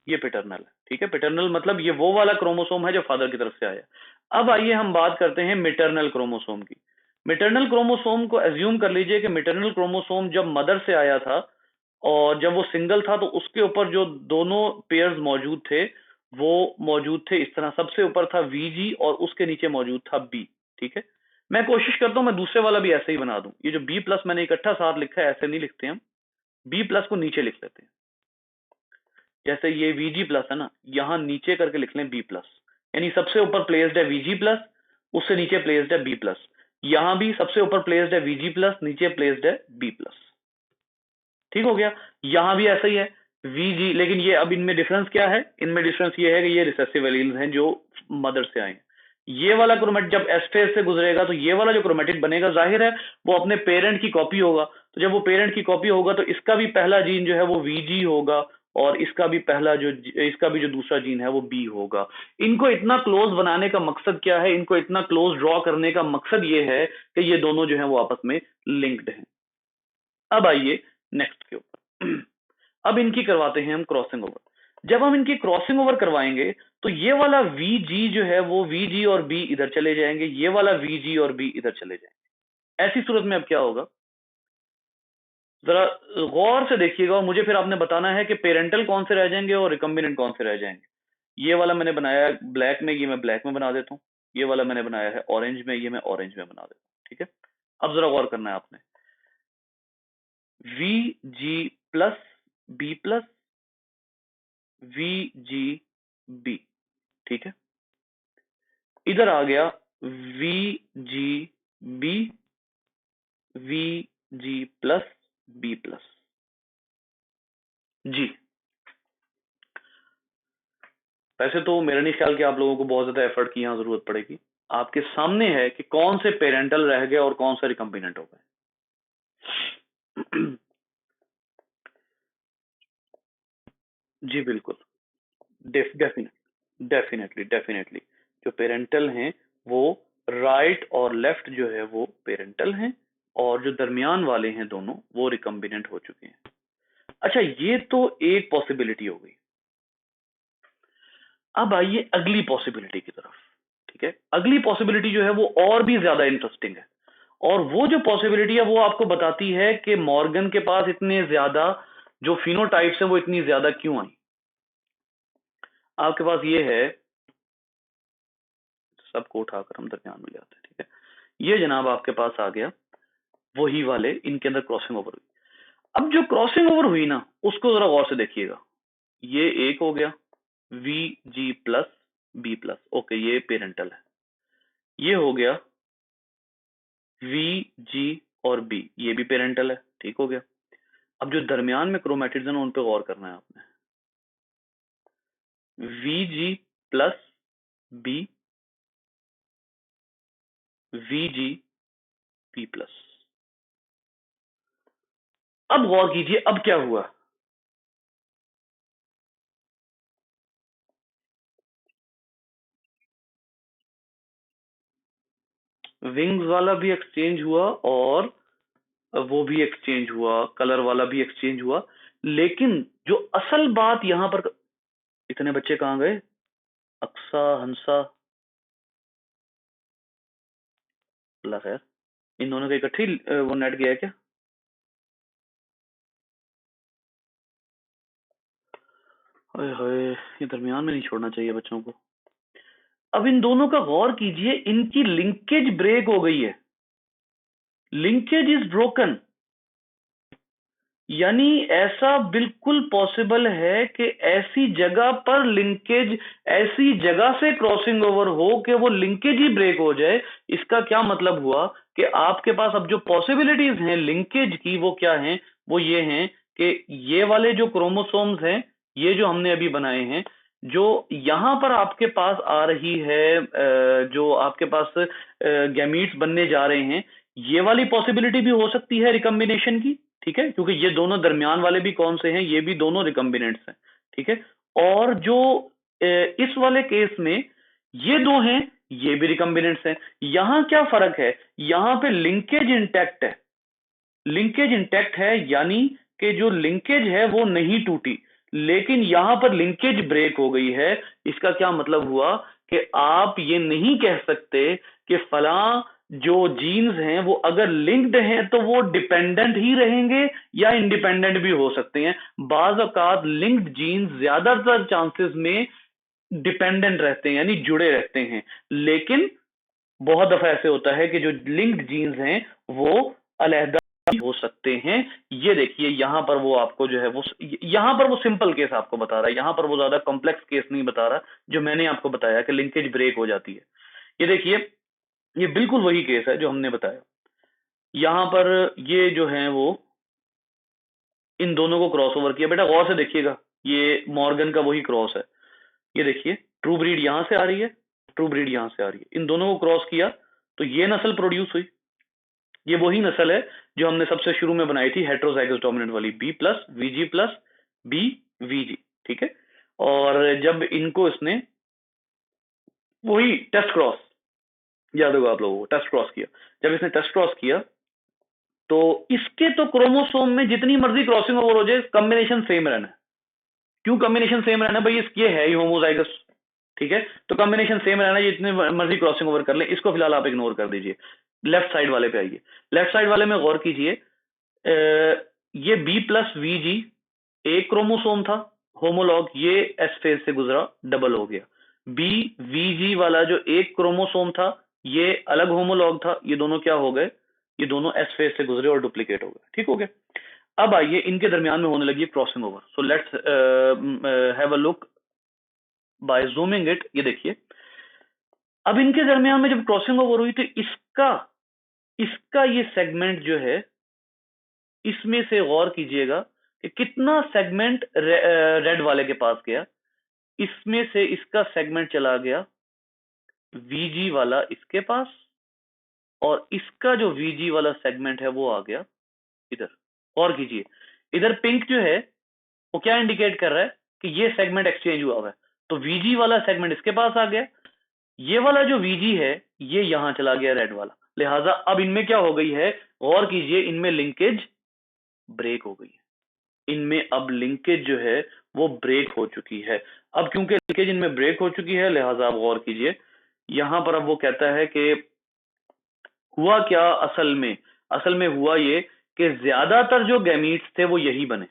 ये पेटर्नल है, ठीक है। पेटर्नल मतलब ये वो वाला क्रोमोसोम है जो फादर की तरफ से आया। अब आइए हम बात करते हैं मिटरनल क्रोमोसोम की। मिटरनल क्रोमोसोम को एज्यूम कर लीजिए कि मिटरनल क्रोमोसोम जब मदर से आया था और जब वो सिंगल था तो उसके ऊपर जो दोनों पेयर्स मौजूद थे वो मौजूद थे इस तरह। सबसे ऊपर था VG और उसके नीचे मौजूद था B, ठीक है। मैं कोशिश करता हूं मैं दूसरे वाला भी ऐसे ही बना दूं। ये जो B प्लस मैंने इकट्ठा साथ लिखा है ऐसे नहीं लिखते हम, B प्लस को नीचे लिख लेते हैं। जैसे ये VG प्लस है ना, यहां नीचे करके लिख लें B प्लस, यानी सबसे ऊपर प्लेस्ड है VG प्लस, उससे नीचे प्लेस्ड है B प्लस। यहां भी सबसे ऊपर प्लेस्ड है VG प्लस, नीचे प्लेस्ड है B प्लस, ठीक हो गया। यहां भी ऐसा ही है VG, लेकिन ये अब इनमें डिफरेंस क्या है? इनमें डिफरेंस ये है कि ये रिसेसिव एलील्स हैं जो मदर से आए हैं। ये वाला क्रोमेटिड जब एस फेज से गुजरेगा तो ये वाला जो क्रोमेटिड बनेगा जाहिर है वो अपने पेरेंट की कॉपी होगा। तो जब वो पेरेंट की कॉपी होगा तो इसका भी पहला जीन जो है वो VG होगा, और इसका भी जो दूसरा जीन है वो B होगा। इनको इतना क्लोज बनाने का मकसद क्या है? इनको इतना क्लोज ड्रॉ करने का मकसद ये है कि ये दोनों जो है वो आपस में लिंक्ड हैं। अब आइए नेक्स्ट के ऊपर। अब इनकी करवाते हैं हम क्रॉसिंग ओवर। जब हम इनकी क्रॉसिंग ओवर करवाएंगे तो ये वाला VG जो है वो VG और B इधर चले जाएंगे, ये वाला VG और B इधर चले जाएंगे। ऐसी सूरत में अब क्या होगा? जरा गौर से देखिएगा और मुझे फिर आपने बताना है कि पेरेंटल कौन से रह जाएंगे और रिकम्बिनेंट कौन से रह जाएंगे। ये वाला मैंने बनाया है ब्लैक में, ये मैं ब्लैक में बना देता हूँ। ये वाला मैंने बनाया है ऑरेंज में, ये मैं ऑरेंज में बना देता हूँ। ठीक है, अब जरा गौर करना है आपने, we ji plus B plus we ji B. ठीक है, इधर आ गया we ji B we ji plus B plus G. वैसे तो मेरा नहीं ख्याल कि आप लोगों को बहुत ज्यादा एफर्ट की यहाँ जरूरत पड़ेगी, आपके सामने है कि कौन से पेरेंटल रह गए और कौन से रिकम्बिनेंट हो गए। जी बिल्कुल, डेफिनेटली डेफिनेटली जो पेरेंटल हैं वो राइट और लेफ्ट जो है वो पेरेंटल हैं, और जो दरमियान वाले हैं दोनों वो रिकम्बिनेंट हो चुके हैं। अच्छा, ये तो एक पॉसिबिलिटी हो गई। अब आइए अगली पॉसिबिलिटी की तरफ। ठीक है, अगली पॉसिबिलिटी जो है वो और भी ज्यादा इंटरेस्टिंग है, और वो जो पॉसिबिलिटी है वो आपको बताती है कि मॉर्गन के पास इतने ज्यादा जो फिनोटाइप्स है वो इतनी ज्यादा क्यों आई। आपके पास ये है, सबको उठाकर हम दरमियान में ले आते हैं। ठीक है, ये जनाब आपके पास आ गया वही वाले, इनके अंदर क्रॉसिंग ओवर हुई। अब जो क्रॉसिंग ओवर हुई ना उसको जरा गौर से देखिएगा। ये एक हो गया we ji plus B plus, okay ये पेरेंटल है। ये हो गया वी जी और बी, ये भी पेरेंटल है। ठीक हो गया। अब जो दरमियान में क्रोमैटिड्स हैं उन पे गौर करना है आपने। We ji plus b we ji b plus. अब गौर कीजिए अब क्या हुआ। विंग्स वाला भी एक्सचेंज हुआ और वो भी एक्सचेंज हुआ, कलर वाला भी एक्सचेंज हुआ, लेकिन जो असल बात यहां पर, इतने बच्चे कहां गए, अक्सा हंसा, अल्लाह खैर, इन दोनों का इकट्ठी वो नेट गया है क्या। ओए होए, ये दरमियान में नहीं छोड़ना चाहिए बच्चों को। अब इन दोनों का गौर कीजिए, इनकी लिंकेज ब्रेक हो गई है, लिंकेज इज ब्रोकन। यानी ऐसा बिल्कुल पॉसिबल है कि ऐसी जगह पर लिंकेज, ऐसी जगह से क्रॉसिंग ओवर हो कि वो लिंकेज ही ब्रेक हो जाए। इसका क्या मतलब हुआ कि आपके पास अब जो पॉसिबिलिटीज हैं लिंकेज की वो क्या हैं, वो ये हैं कि ये वाले जो क्रोमोसोम्स हैं, ये जो हमने अभी बनाए हैं, जो यहां पर आपके पास आ रही है, जो आपके पास गैमीट्स बनने जा रहे हैं, ये वाली पॉसिबिलिटी भी हो सकती है रिकम्बिनेशन की। ठीक है, क्योंकि ये दोनों दरमियान वाले भी कौन से हैं, ये भी दोनों रिकम्बिनेंट्स हैं। ठीक है, और जो इस वाले केस में ये दो हैं, ये भी रिकम्बिनेंट्स हैं। यहां क्या फर्क है, यहां पे लिंकेज इंटैक्ट है, लिंकेज इंटैक्ट है, यानी कि जो लिंकेज है वो नहीं टूटी, लेकिन यहां पर लिंकेज ब्रेक हो गई है। इसका क्या मतलब हुआ कि आप ये नहीं कह सकते कि फला जो जीन्स हैं वो अगर लिंक्ड हैं तो वो डिपेंडेंट ही रहेंगे या इंडिपेंडेंट भी हो सकते हैं। बाज औकात लिंक्ड जीन्स ज्यादातर चांसेस में डिपेंडेंट रहते हैं, यानी जुड़े रहते हैं, लेकिन बहुत दफा ऐसे होता है कि जो लिंक्ड जीन्स हैं वो अलहदा भी हो सकते हैं। ये देखिए यहां पर वो आपको जो है वो, यहां पर वो सिंपल केस आपको बता रहा है, यहां पर वो ज्यादा कॉम्प्लेक्स केस नहीं बता रहा जो मैंने आपको बताया कि लिंकेज ब्रेक हो जाती है। ये देखिए, ये बिल्कुल वही केस है जो हमने बताया। यहां पर ये जो है वो इन दोनों को क्रॉस ओवर किया। बेटा गौर से देखिएगा, ये मॉर्गन का वही क्रॉस है। ये देखिए, ट्रू ब्रीड यहां से आ रही है, ट्रू ब्रीड यहां से आ रही है, इन दोनों को क्रॉस किया तो ये नस्ल प्रोड्यूस हुई। ये वही नस्ल है जो हमने सबसे शुरू में बनाई थी, हेट्रोजाइगस डोमिनेंट वाली, b plus v g plus b v g. ठीक है, और जब इनको इसने वही टेस्ट क्रॉस, याद होगा आप लोगों को, टेस्ट क्रॉस किया, जब इसने टेस्ट क्रॉस किया तो इसके तो क्रोमोसोम में जितनी मर्जी क्रॉसिंग ओवर हो जाए, कॉम्बिनेशन सेम रहना है। क्यों कॉम्बिनेशन सेम रहना है भाई, ये है ही होमोजाइगस। ठीक है, तो कॉम्बिनेशन सेम रहना है, जितने मर्जी क्रॉसिंग ओवर कर ले। इसको फिलहाल आप इग्नोर कर दीजिए, लेफ्ट साइड वाले पे आइए। लेफ्ट साइड वाले में गौर कीजिए, ये बी प्लस वी जी एक क्रोमोसोम था, होमोलॉग, ये एस फेज से गुजरा, डबल हो गया। बी वीजी वाला जो एक क्रोमोसोम था ये अलग होमोलॉग था, ये दोनों क्या हो गए, ये दोनों एस फेज से गुजरे और डुप्लीकेट हो गए। ठीक हो गया। अब आइए इनके दरमियान में होने लगी crossing over. So let's have a look bye zooming it. ये देखिए, अब इनके दरमियान में जब क्रॉसिंग ओवर हुई तो इसका इसका ये सेगमेंट जो है, इसमें से गौर कीजिएगा कि कितना सेगमेंट रेड वाले के पास गया। इसमें से इसका सेगमेंट चला गया वीजी वाला इसके पास, और इसका जो वीजी वाला सेगमेंट है वो आ गया इधर। गौर कीजिए, इधर पिंक जो है वो क्या इंडिकेट कर रहा है कि ये सेगमेंट एक्सचेंज हुआ हुआ है। तो वीजी वाला सेगमेंट इसके पास आ गया, ये वाला जो वीजी है ये यहां चला गया रेड वाला। लिहाजा अब इनमें क्या हो गई है, गौर कीजिए, इनमें लिंकेज ब्रेक हो गई है। इनमें अब लिंकेज जो है वो ब्रेक हो चुकी है। अब क्योंकि लिंकेज इनमें ब्रेक हो चुकी है, लिहाजा आप गौर कीजिए, यहां पर अब वो कहता है कि हुआ क्या असल में हुआ ये कि ज्यादातर जो गैमीट्स थे वो यही बने,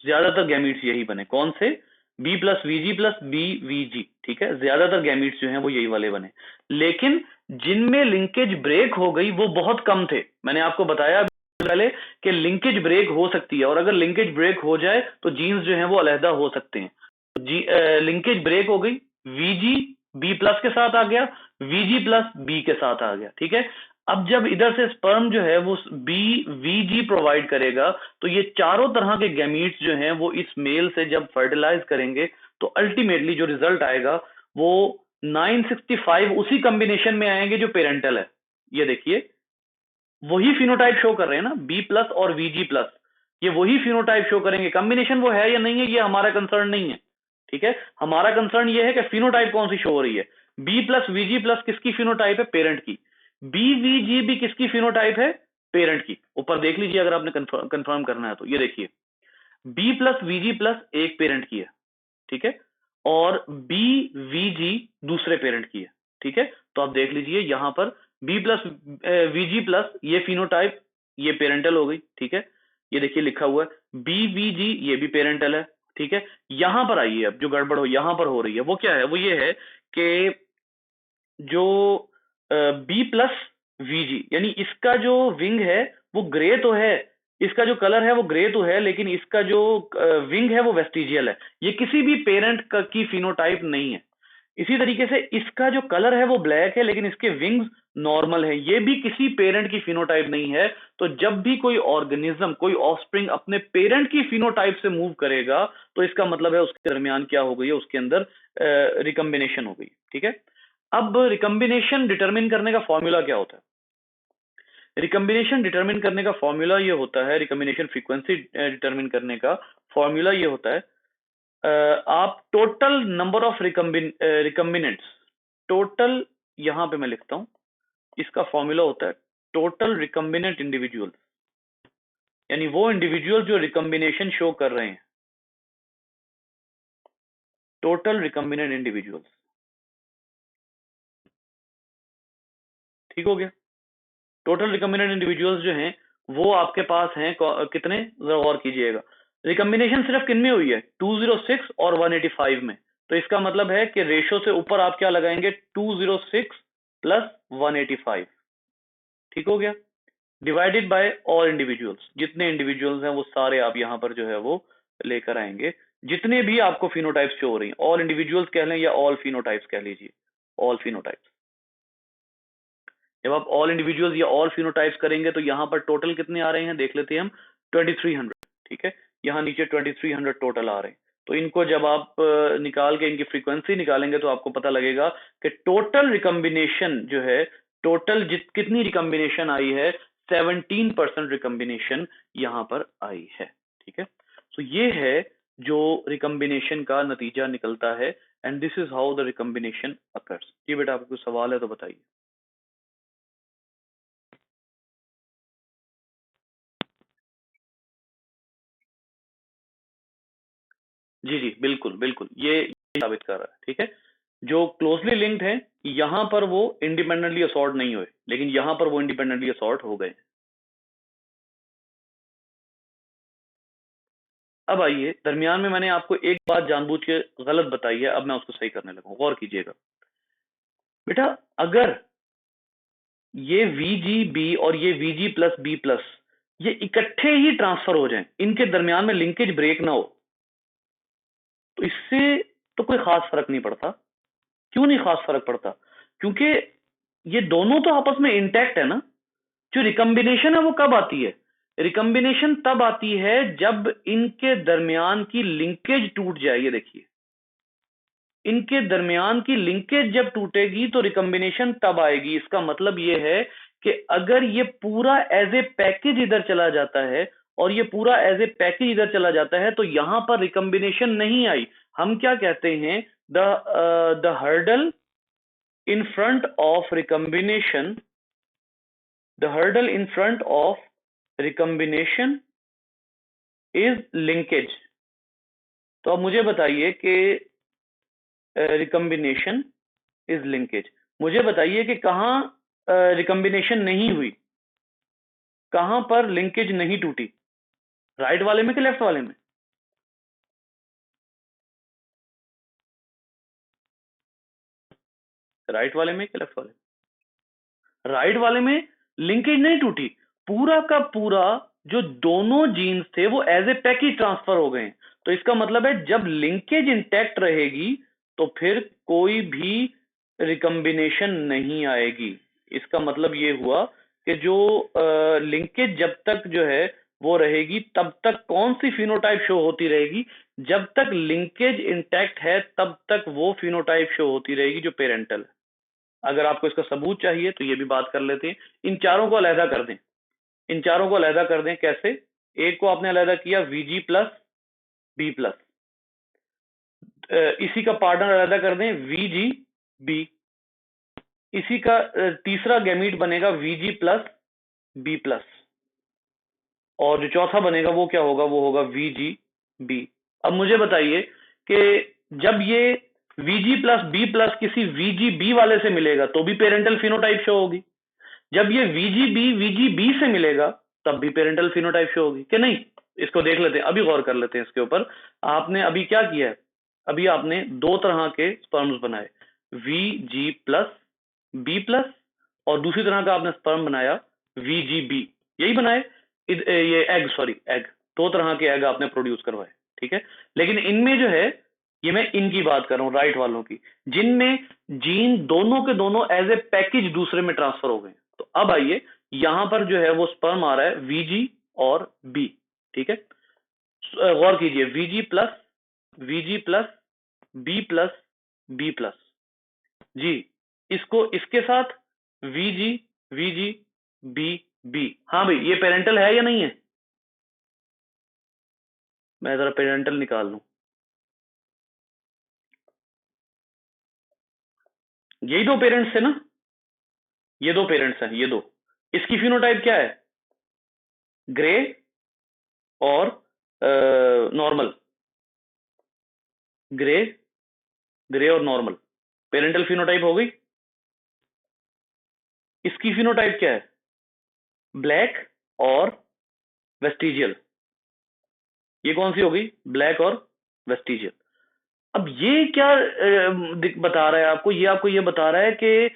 ज्यादातर गैमीट्स यही बने। कौन से? B plus v g plus b v g. ठीक है, ज्यादातर गैमीट्स जो हैं वो यही वाले बने, लेकिन जिनमें लिंकेज ब्रेक हो गई वो बहुत कम थे। मैंने आपको बताया पहले कि लिंकेज ब्रेक हो सकती है, और अगर लिंकेज ब्रेक हो जाए तो जीन्स जो हैं वो अलहदा हो सकते हैं। लिंकेज ब्रेक हो गई, वीजी बी प्लस के साथ आ गया, वीजी प्लस बी के साथ आ गया। ठीक है, अब जब इधर से स्पर्म जो है वो बी वीजी प्रोवाइड करेगा तो ये चारों तरह के गैमीट्स जो हैं वो इस मेल से जब फर्टिलाइज करेंगे तो अल्टीमेटली जो रिजल्ट आएगा वो 965 उसी कॉम्बिनेशन में आएंगे जो पेरेंटल है। ये देखिए, वही फिनोटाइप शो कर रहे हैं ना, बी प्लस और वीजी प्लस, ये वही फिनोटाइप शो करेंगे। कॉम्बिनेशन वो है या नहीं है ये हमारा कंसर्न नहीं है। ठीक है, हमारा कंसर्न ये है कि फिनोटाइप कौन सी शो हो रही है। बी प्लस वीजी प्लस किसकी फिनोटाइप है? पेरेंट की। बी वीजी भी किसकी फिनोटाइप है? पेरेंट की। ऊपर देख लीजिए अगर आपने कंफर्म करना है तो। ये देखिए, बी प्लस वीजी प्लस एक पेरेंट की है, ठीक है, और बी वीजी दूसरे पेरेंट की है। ठीक है, तो आप देख लीजिए यहां पर बी प्लस वीजी प्लस ये फिनोटाइप ये पेरेंटल हो गई। ठीक है, ये देखिए लिखा हुआ है बी वीजी, ये भी पेरेंटल है। ठीक है, यहां पर आइए, अब जो गड़बड़ हो यहां पर हो रही है वो क्या है, वो ये है कि जो बी प्लस वीजी यानी इसका जो विंग है वो ग्रे तो है, इसका जो कलर है वो ग्रे तो है, लेकिन इसका जो विंग है वो वेस्टिजियल है, ये किसी भी पेरेंट की फिनोटाइप नहीं है। इसी तरीके से इसका जो कलर है वो ब्लैक है, लेकिन इसके विंग्स नॉर्मल है, ये भी किसी पेरेंट की फिनोटाइप नहीं है। तो जब भी कोई ऑर्गेनिज्म, कोई ऑफस्प्रिंग अपने पेरेंट की फिनोटाइप से मूव करेगा तो इसका मतलब है उसके दरमियान क्या हो गई है, उसके अंदर रिकम्बिनेशन हो गई। ठीक है, अब रिकम्बिनेशन डिटरमिन करने का फॉर्मूला क्या होता है? रिकम्बिनेशन डिटरमिन करने का फॉर्मूला ये होता है, रिकम्बिनेशन फ्रीक्वेंसी डिटरमिन करने का फॉर्मूला ये होता है, आप टोटल नंबर ऑफ रिकम्बिनेंट्स, टोटल, यहां पे मैं लिखता हूं, इसका फॉर्मूला होता है टोटल रिकम्बिनेंट इंडिविजुअल, यानी वो इंडिविजुअल जो रिकम्बिनेशन शो कर रहे हैं, टोटल रिकम्बिनेंट इंडिविजुअल्स। ठीक हो गया, टोटल रिकम्बिनेंट इंडिविजुअल्स जो हैं वो आपके पास हैं कितने, जरा गौर कीजिएगा। रिकम्बिनेशन सिर्फ किन में हुई है? 206 और 185 में। तो इसका मतलब है कि रेशो से ऊपर आप क्या लगाएंगे? 206 प्लस 185। ठीक हो गया, डिवाइडेड बाय ऑल इंडिविजुअल्स, जितने इंडिविजुअल्स हैं वो सारे आप यहां पर जो है वो लेकर आएंगे, जितने भी आपको फिनोटाइप्स शो हो रही हैं, ऑल इंडिविजुअल्स कह लें या ऑल फिनोटाइप्स कह लीजिए, ऑल फिनोटाइप्स। जब आप ऑल इंडिविजुअल्स या ऑल फिनोटाइप्स करेंगे तो यहाँ पर टोटल कितने आ रहे हैं देख लेते हैं हम, 2300। ठीक है, यहाँ नीचे 2300 टोटल आ रहे हैं। तो इनको जब आप निकाल के इनकी फ्रीक्वेंसी निकालेंगे तो आपको पता लगेगा कि टोटल रिकम्बिनेशन जो है, टोटल कितनी रिकम्बिनेशन आई है, 17% रिकम्बिनेशन यहाँ पर आई है। ठीक है, तो ये है जो रिकम्बिनेशन का नतीजा निकलता है, and this is how the recombination occurs. ये बेटा आपको कोई सवाल है तो बताइए। जी जी, बिल्कुल बिल्कुल, ये साबित कर रहा है। ठीक है, जो क्लोजली लिंक्ड है यहां पर वो इंडिपेंडेंटली असॉर्ट नहीं हुए, लेकिन यहां पर वो इंडिपेंडेंटली असॉर्ट हो गए। अब आइए, दरमियान में मैंने आपको एक बात जानबूझ के गलत बताई है, अब मैं उसको सही करने लगा, गौर कीजिएगा बेटा। अगर ये VGB और ये VG+B+, ये इकट्ठे ही ट्रांसफर हो जाएं, इनके दरमियान में लिंकेज ब्रेक ना हो, तो इससे तो कोई खास फर्क नहीं पड़ता। क्यों नहीं खास फर्क पड़ता? क्योंकि ये दोनों तो आपस में इंटैक्ट है ना। जो रिकम्बिनेशन है वो कब आती है? रिकम्बिनेशन तब आती है जब इनके दरमियान की लिंकेज टूट जाए। ये देखिए, इनके दरमियान की लिंकेज जब टूटेगी तो रिकम्बिनेशन तब आएगी। इसका मतलब ये है कि अगर ये पूरा एज ए पैकेज इधर चला जाता है और ये पूरा एज ए पैकेज इधर चला जाता है तो यहां पर रिकम्बिनेशन नहीं आई। हम क्या कहते हैं? The hurdle in front of recombination, the hurdle in front of recombination is linkage। तो अब मुझे बताइए कि रिकम्बिनेशन इज लिंकेज। मुझे बताइए कि कहां रिकम्बिनेशन नहीं हुई, कहां पर लिंकेज नहीं टूटी, राइट वाले में कि लेफ्ट वाले में? राइट वाले में कि लेफ्ट वाले में? राइट वाले में लिंकेज नहीं टूटी, पूरा का पूरा जो दोनों जीन्स थे वो एज ए पैकेज ट्रांसफर हो गए। तो इसका मतलब है जब लिंकेज इंटैक्ट रहेगी तो फिर कोई भी रिकम्बिनेशन नहीं आएगी। इसका मतलब ये हुआ कि जो लिंकेज जब तक जो है वो रहेगी तब तक कौन सी फिनोटाइप शो होती रहेगी? जब तक लिंकेज इंटैक्ट है तब तक वो फिनोटाइप शो होती रहेगी जो पेरेंटल है। अगर आपको इसका सबूत चाहिए तो ये भी बात कर लेते हैं। इन चारों को अलहदा कर दें, इन चारों को अलहदा कर दें। कैसे? एक को आपने अलहदा किया VG+B+, इसी का पार्टनर अलहदा कर दें VGB, इसी का तीसरा गैमीट बनेगा VG+B+, और जो चौथा बनेगा वो क्या होगा? वो होगा VGB। अब मुझे बताइए कि जब ये VG+B+ किसी VGB वाले से मिलेगा तो भी पेरेंटल फिनोटाइप शो होगी, जब ये VGB से मिलेगा तब भी पेरेंटल फिनोटाइप शो होगी कि नहीं? इसको देख लेते हैं, अभी गौर कर लेते हैं इसके ऊपर। आपने अभी क्या किया है? अभी आपने दो तरह के स्पर्म्स बनाए, VG+B+, और दूसरी तरह का आपने स्पर्म बनाया VGB, यही बनाए। ये एग, सॉरी एग, दो तरह के एग आपने प्रोड्यूस करवाए, ठीक है। लेकिन इनमें जो है, ये मैं इनकी बात कर रहा हूं, राइट वालों की, जिनमें जीन दोनों के दोनों एज ए पैकेज दूसरे में ट्रांसफर हो गए। तो अब आइए, यहां पर जो है वो स्पर्म आ रहा है VG और B, ठीक है। गौर कीजिए, VG+B+B+, जी, इसको इसके साथ VG, हाँ भाई, ये पेरेंटल है या नहीं है? मैं जरा पेरेंटल निकाल लूं। यही दो पेरेंट्स थे ना, ये दो पेरेंट्स हैं, ये दो। इसकी फिनोटाइप क्या है? ग्रे और नॉर्मल, ग्रे, ग्रे और नॉर्मल, पेरेंटल फिनोटाइप हो गई। इसकी फिनोटाइप क्या है? ब्लैक और वेस्टिजियल। ये कौन सी हो गई? ब्लैक और वेस्टिजियल। अब ये क्या बता रहा है आपको? ये आपको ये बता रहा है कि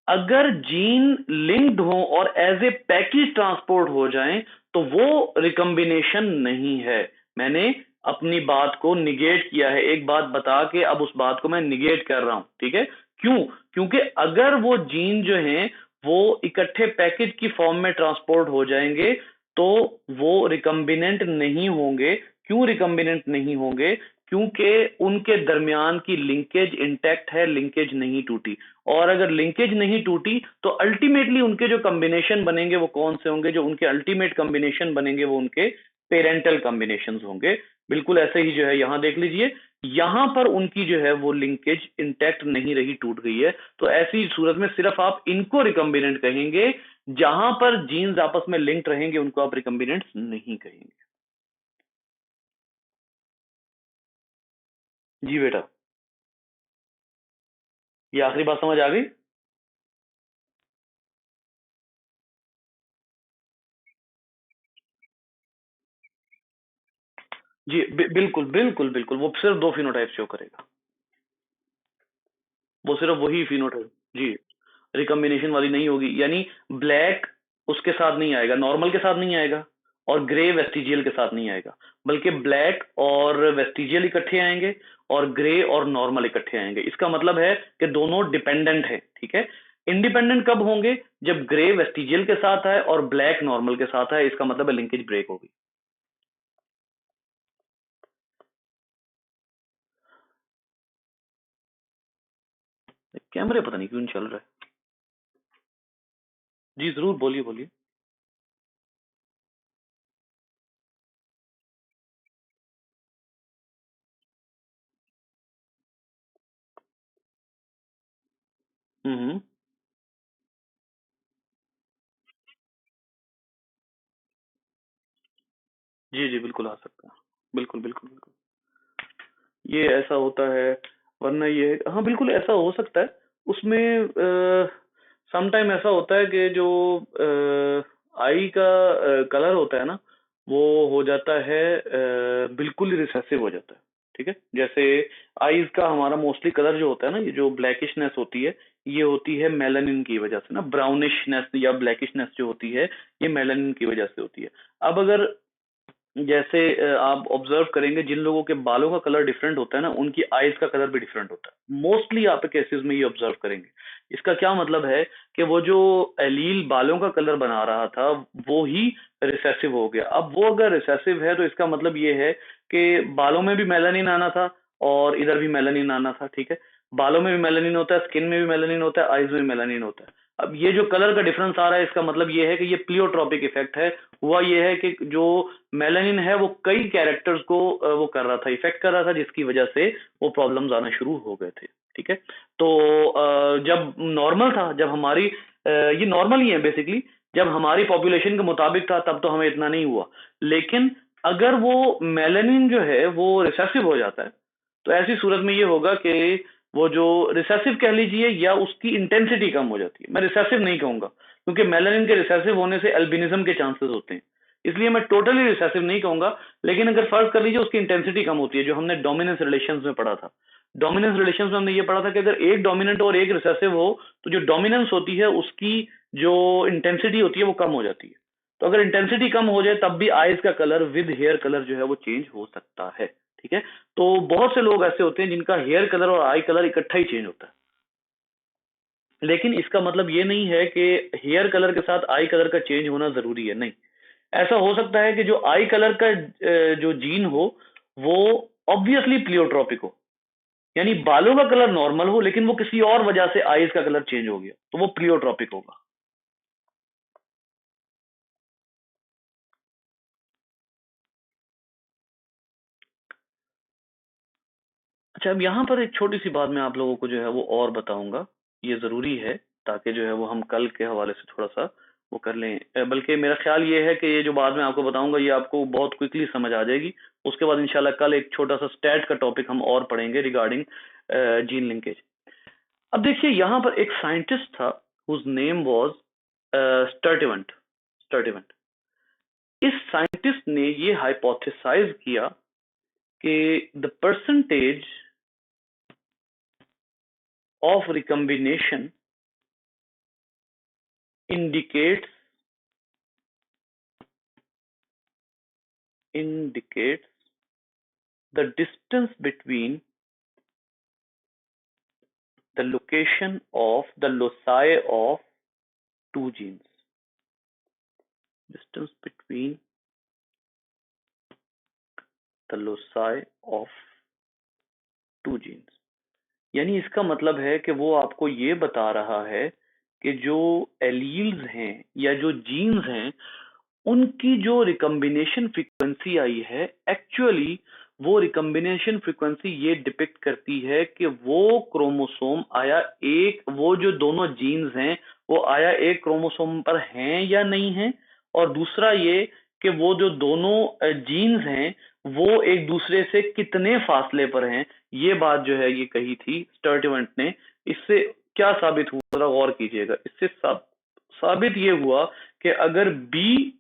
अगर जीन लिंक्ड हो और एज ए पैकेज ट्रांसपोर्ट हो जाएं तो वो रिकम्बिनेशन नहीं है। मैंने अपनी बात को निगेट किया है, एक बात बता के अब उस बात को मैं निगेट कर रहा हूं, ठीक है। क्यों? क्योंकि अगर वो जीन जो हैं वो इकट्ठे पैकेज की फॉर्म में ट्रांसपोर्ट हो जाएंगे तो वो रिकम्बिनेंट नहीं होंगे। क्यों रिकम्बिनेंट नहीं होंगे? क्योंकि उनके दरमियान की लिंकेज इंटैक्ट है, लिंकेज नहीं टूटी। और अगर लिंकेज नहीं टूटी तो अल्टीमेटली उनके जो कॉम्बिनेशन बनेंगे वो कौन से होंगे? जो उनके अल्टीमेट कॉम्बिनेशन बनेंगे वो उनके पेरेंटल कॉम्बिनेशन होंगे। बिल्कुल ऐसे ही जो है यहां देख लीजिए, यहां पर उनकी जो है वो लिंकेज इंटैक्ट नहीं रही, टूट गई है। तो ऐसी सूरत में सिर्फ आप इनको रिकम्बिनेंट कहेंगे, जहां पर जीन्स आपस में लिंक्ड रहेंगे उनको आप रिकम्बिनेंट्स नहीं कहेंगे। जी बेटा, ये आखिरी बात समझ आ गई? जी बिल्कुल बिल्कुल बिल्कुल, वो सिर्फ दो फिनोटाइप शो करेगा, वो सिर्फ वही फिनोटाइप। जी, रिकम्बिनेशन वाली नहीं होगी, यानी ब्लैक उसके साथ नहीं आएगा, नॉर्मल के साथ नहीं आएगा, और ग्रे वेस्टिजियल के साथ नहीं आएगा, बल्कि ब्लैक और वेस्टिजियल इकट्ठे आएंगे और ग्रे और नॉर्मल इकट्ठे आएंगे। इसका मतलब है कि दोनों डिपेंडेंट है, ठीक है। इंडिपेंडेंट कब होंगे? जब ग्रे वेस्टिजियल के साथ आए और ब्लैक नॉर्मल के साथ आए, इसका मतलब है लिंकेज ब्रेक होगी। कैमरे पता नहीं क्यों नहीं चल रहा है। जी जरूर, बोलिए बोलिए। हम्म। जी जी बिल्कुल आ सकता है, बिल्कुल बिल्कुल बिल्कुल। ये ऐसा होता है, वरना ये हाँ बिल्कुल ऐसा हो सकता है। उसमें समटाइम ऐसा होता है कि जो आई का कलर होता है ना, वो हो जाता है बिल्कुल ही रिसेसिव हो जाता है, ठीक है। जैसे आईज का हमारा मोस्टली कलर जो होता है ना, ये जो ब्लैकिशनेस होती है, ये होती है मेलानिन की वजह से ना, ब्राउनिशनेस या ब्लैकिशनेस जो होती है, ये मेलानिन की वजह से होती है। अब अगर जैसे आप ऑब्जर्व करेंगे, जिन लोगों के बालों का कलर डिफरेंट होता है ना, उनकी आईज का कलर भी डिफरेंट होता है, मोस्टली आप केसेस में ये ऑब्जर्व करेंगे। इसका क्या मतलब है कि वो जो एलील बालों का कलर बना रहा था, वो ही रिसेसिव हो गया। अब वो अगर रिसेसिव है तो इसका मतलब ये है कि बालों में भी मेलानिन आना था और इधर भी मेलानिन आना था, ठीक है। बालों में भी मेलानिन होता है, स्किन में भी मेलानिन होता है, आईज में भी मेलानिन होता है। अब ये जो कलर का डिफरेंस आ रहा है, इसका मतलब ये है कि ये प्लियोट्रॉपिक इफेक्ट है। हुआ ये है कि जो मेलानिन है वो कई कैरेक्टर्स को वो कर रहा था, इफेक्ट कर रहा था, जिसकी वजह से वो प्रॉब्लम्स आना शुरू हो गए थे, ठीक है। तो जब नॉर्मल था, जब हमारी ये नॉर्मल ही है बेसिकली, जब हमारी पॉपुलेशन के मुताबिक था तब तो हमें इतना नहीं हुआ। लेकिन अगर वो मेलानिन जो है वो रिसेसिव हो जाता है, तो ऐसी सूरत में ये होगा कि वो जो रिसेसिव कह लीजिए, या उसकी इंटेंसिटी कम हो जाती है। मैं रिसेसिव नहीं कहूंगा, क्योंकि मेलानिन के रिसेसिव होने से अल्बिनिज्म के चांसेस होते हैं, इसलिए मैं टोटली रिसेसिव नहीं कहूंगा। लेकिन अगर फर्ज कर लीजिए उसकी इंटेंसिटी कम होती है, जो हमने डोमिनेंस रिलेशंस में पढ़ा था। डोमिनेंस रिलेशंस में हमने ये पढ़ा था कि अगर एक डोमिनेंट और एक रिसेसिव हो, तो जो डोमिनेंस होती है उसकी जो इंटेंसिटी होती है वो कम हो जाती है। तो अगर इंटेंसिटी कम हो जाए तब भी आईज का कलर विद हेयर कलर जो है वो चेंज हो सकता है, ठीक है। तो बहुत से लोग ऐसे होते हैं जिनका हेयर कलर और आई कलर इकट्ठा ही चेंज होता है। लेकिन इसका मतलब ये नहीं है कि हेयर कलर के साथ आई कलर का चेंज होना जरूरी है, नहीं। ऐसा हो सकता है कि जो आई कलर का जो जीन हो, वो ऑब्वियसली प्लियोट्रॉपिक हो, यानी बालों का कलर नॉर्मल हो, लेकिन वो किसी और वजह से आईज का कलर चेंज हो गया, तो वो प्लियोट्रॉपिक होगा। अच्छा, अब यहाँ पर एक छोटी सी बात मैं आप लोगों को जो है वो और बताऊंगा, ये जरूरी है, ताकि जो है वो हम कल के हवाले से थोड़ा सा वो कर लें। बल्कि मेरा ख्याल ये है कि ये जो बात मैं आपको बताऊंगा ये आपको बहुत क्विकली समझ आ जाएगी। उसके बाद इंशाल्लाह कल एक छोटा सा स्टैट का टॉपिक हम और पढ़ेंगे रिगार्डिंग जीन लिंकेज। अब देखिए, यहाँ पर एक साइंटिस्ट था हुज नेम वाज स्टर्टिवेंट। स्टर्टिवेंट, इस साइंटिस्ट ने ये हाइपोथेसाइज किया कि the percentage of recombination indicates indicates the distance between the location of the loci of two genes. Distance between the loci of two genes, यानी इसका मतलब है कि वो आपको ये बता रहा है कि जो एलील्स हैं या जो जीन्स हैं, उनकी जो रिकम्बिनेशन फ्रीक्वेंसी आई है, एक्चुअली वो रिकम्बिनेशन फ्रीक्वेंसी ये डिपिक्ट करती है कि वो क्रोमोसोम आया एक, वो जो दोनों जीन्स हैं वो आया एक क्रोमोसोम पर हैं या नहीं है। और दूसरा ये कि वो जो दोनों जीन्स हैं वो एक दूसरे से कितने फासले पर हैं। ये बात जो है ये कही थी स्टर्टिवेंट ने। इससे क्या साबित हुआ, जरा गौर कीजिएगा। इससे साबित ये हुआ कि अगर बी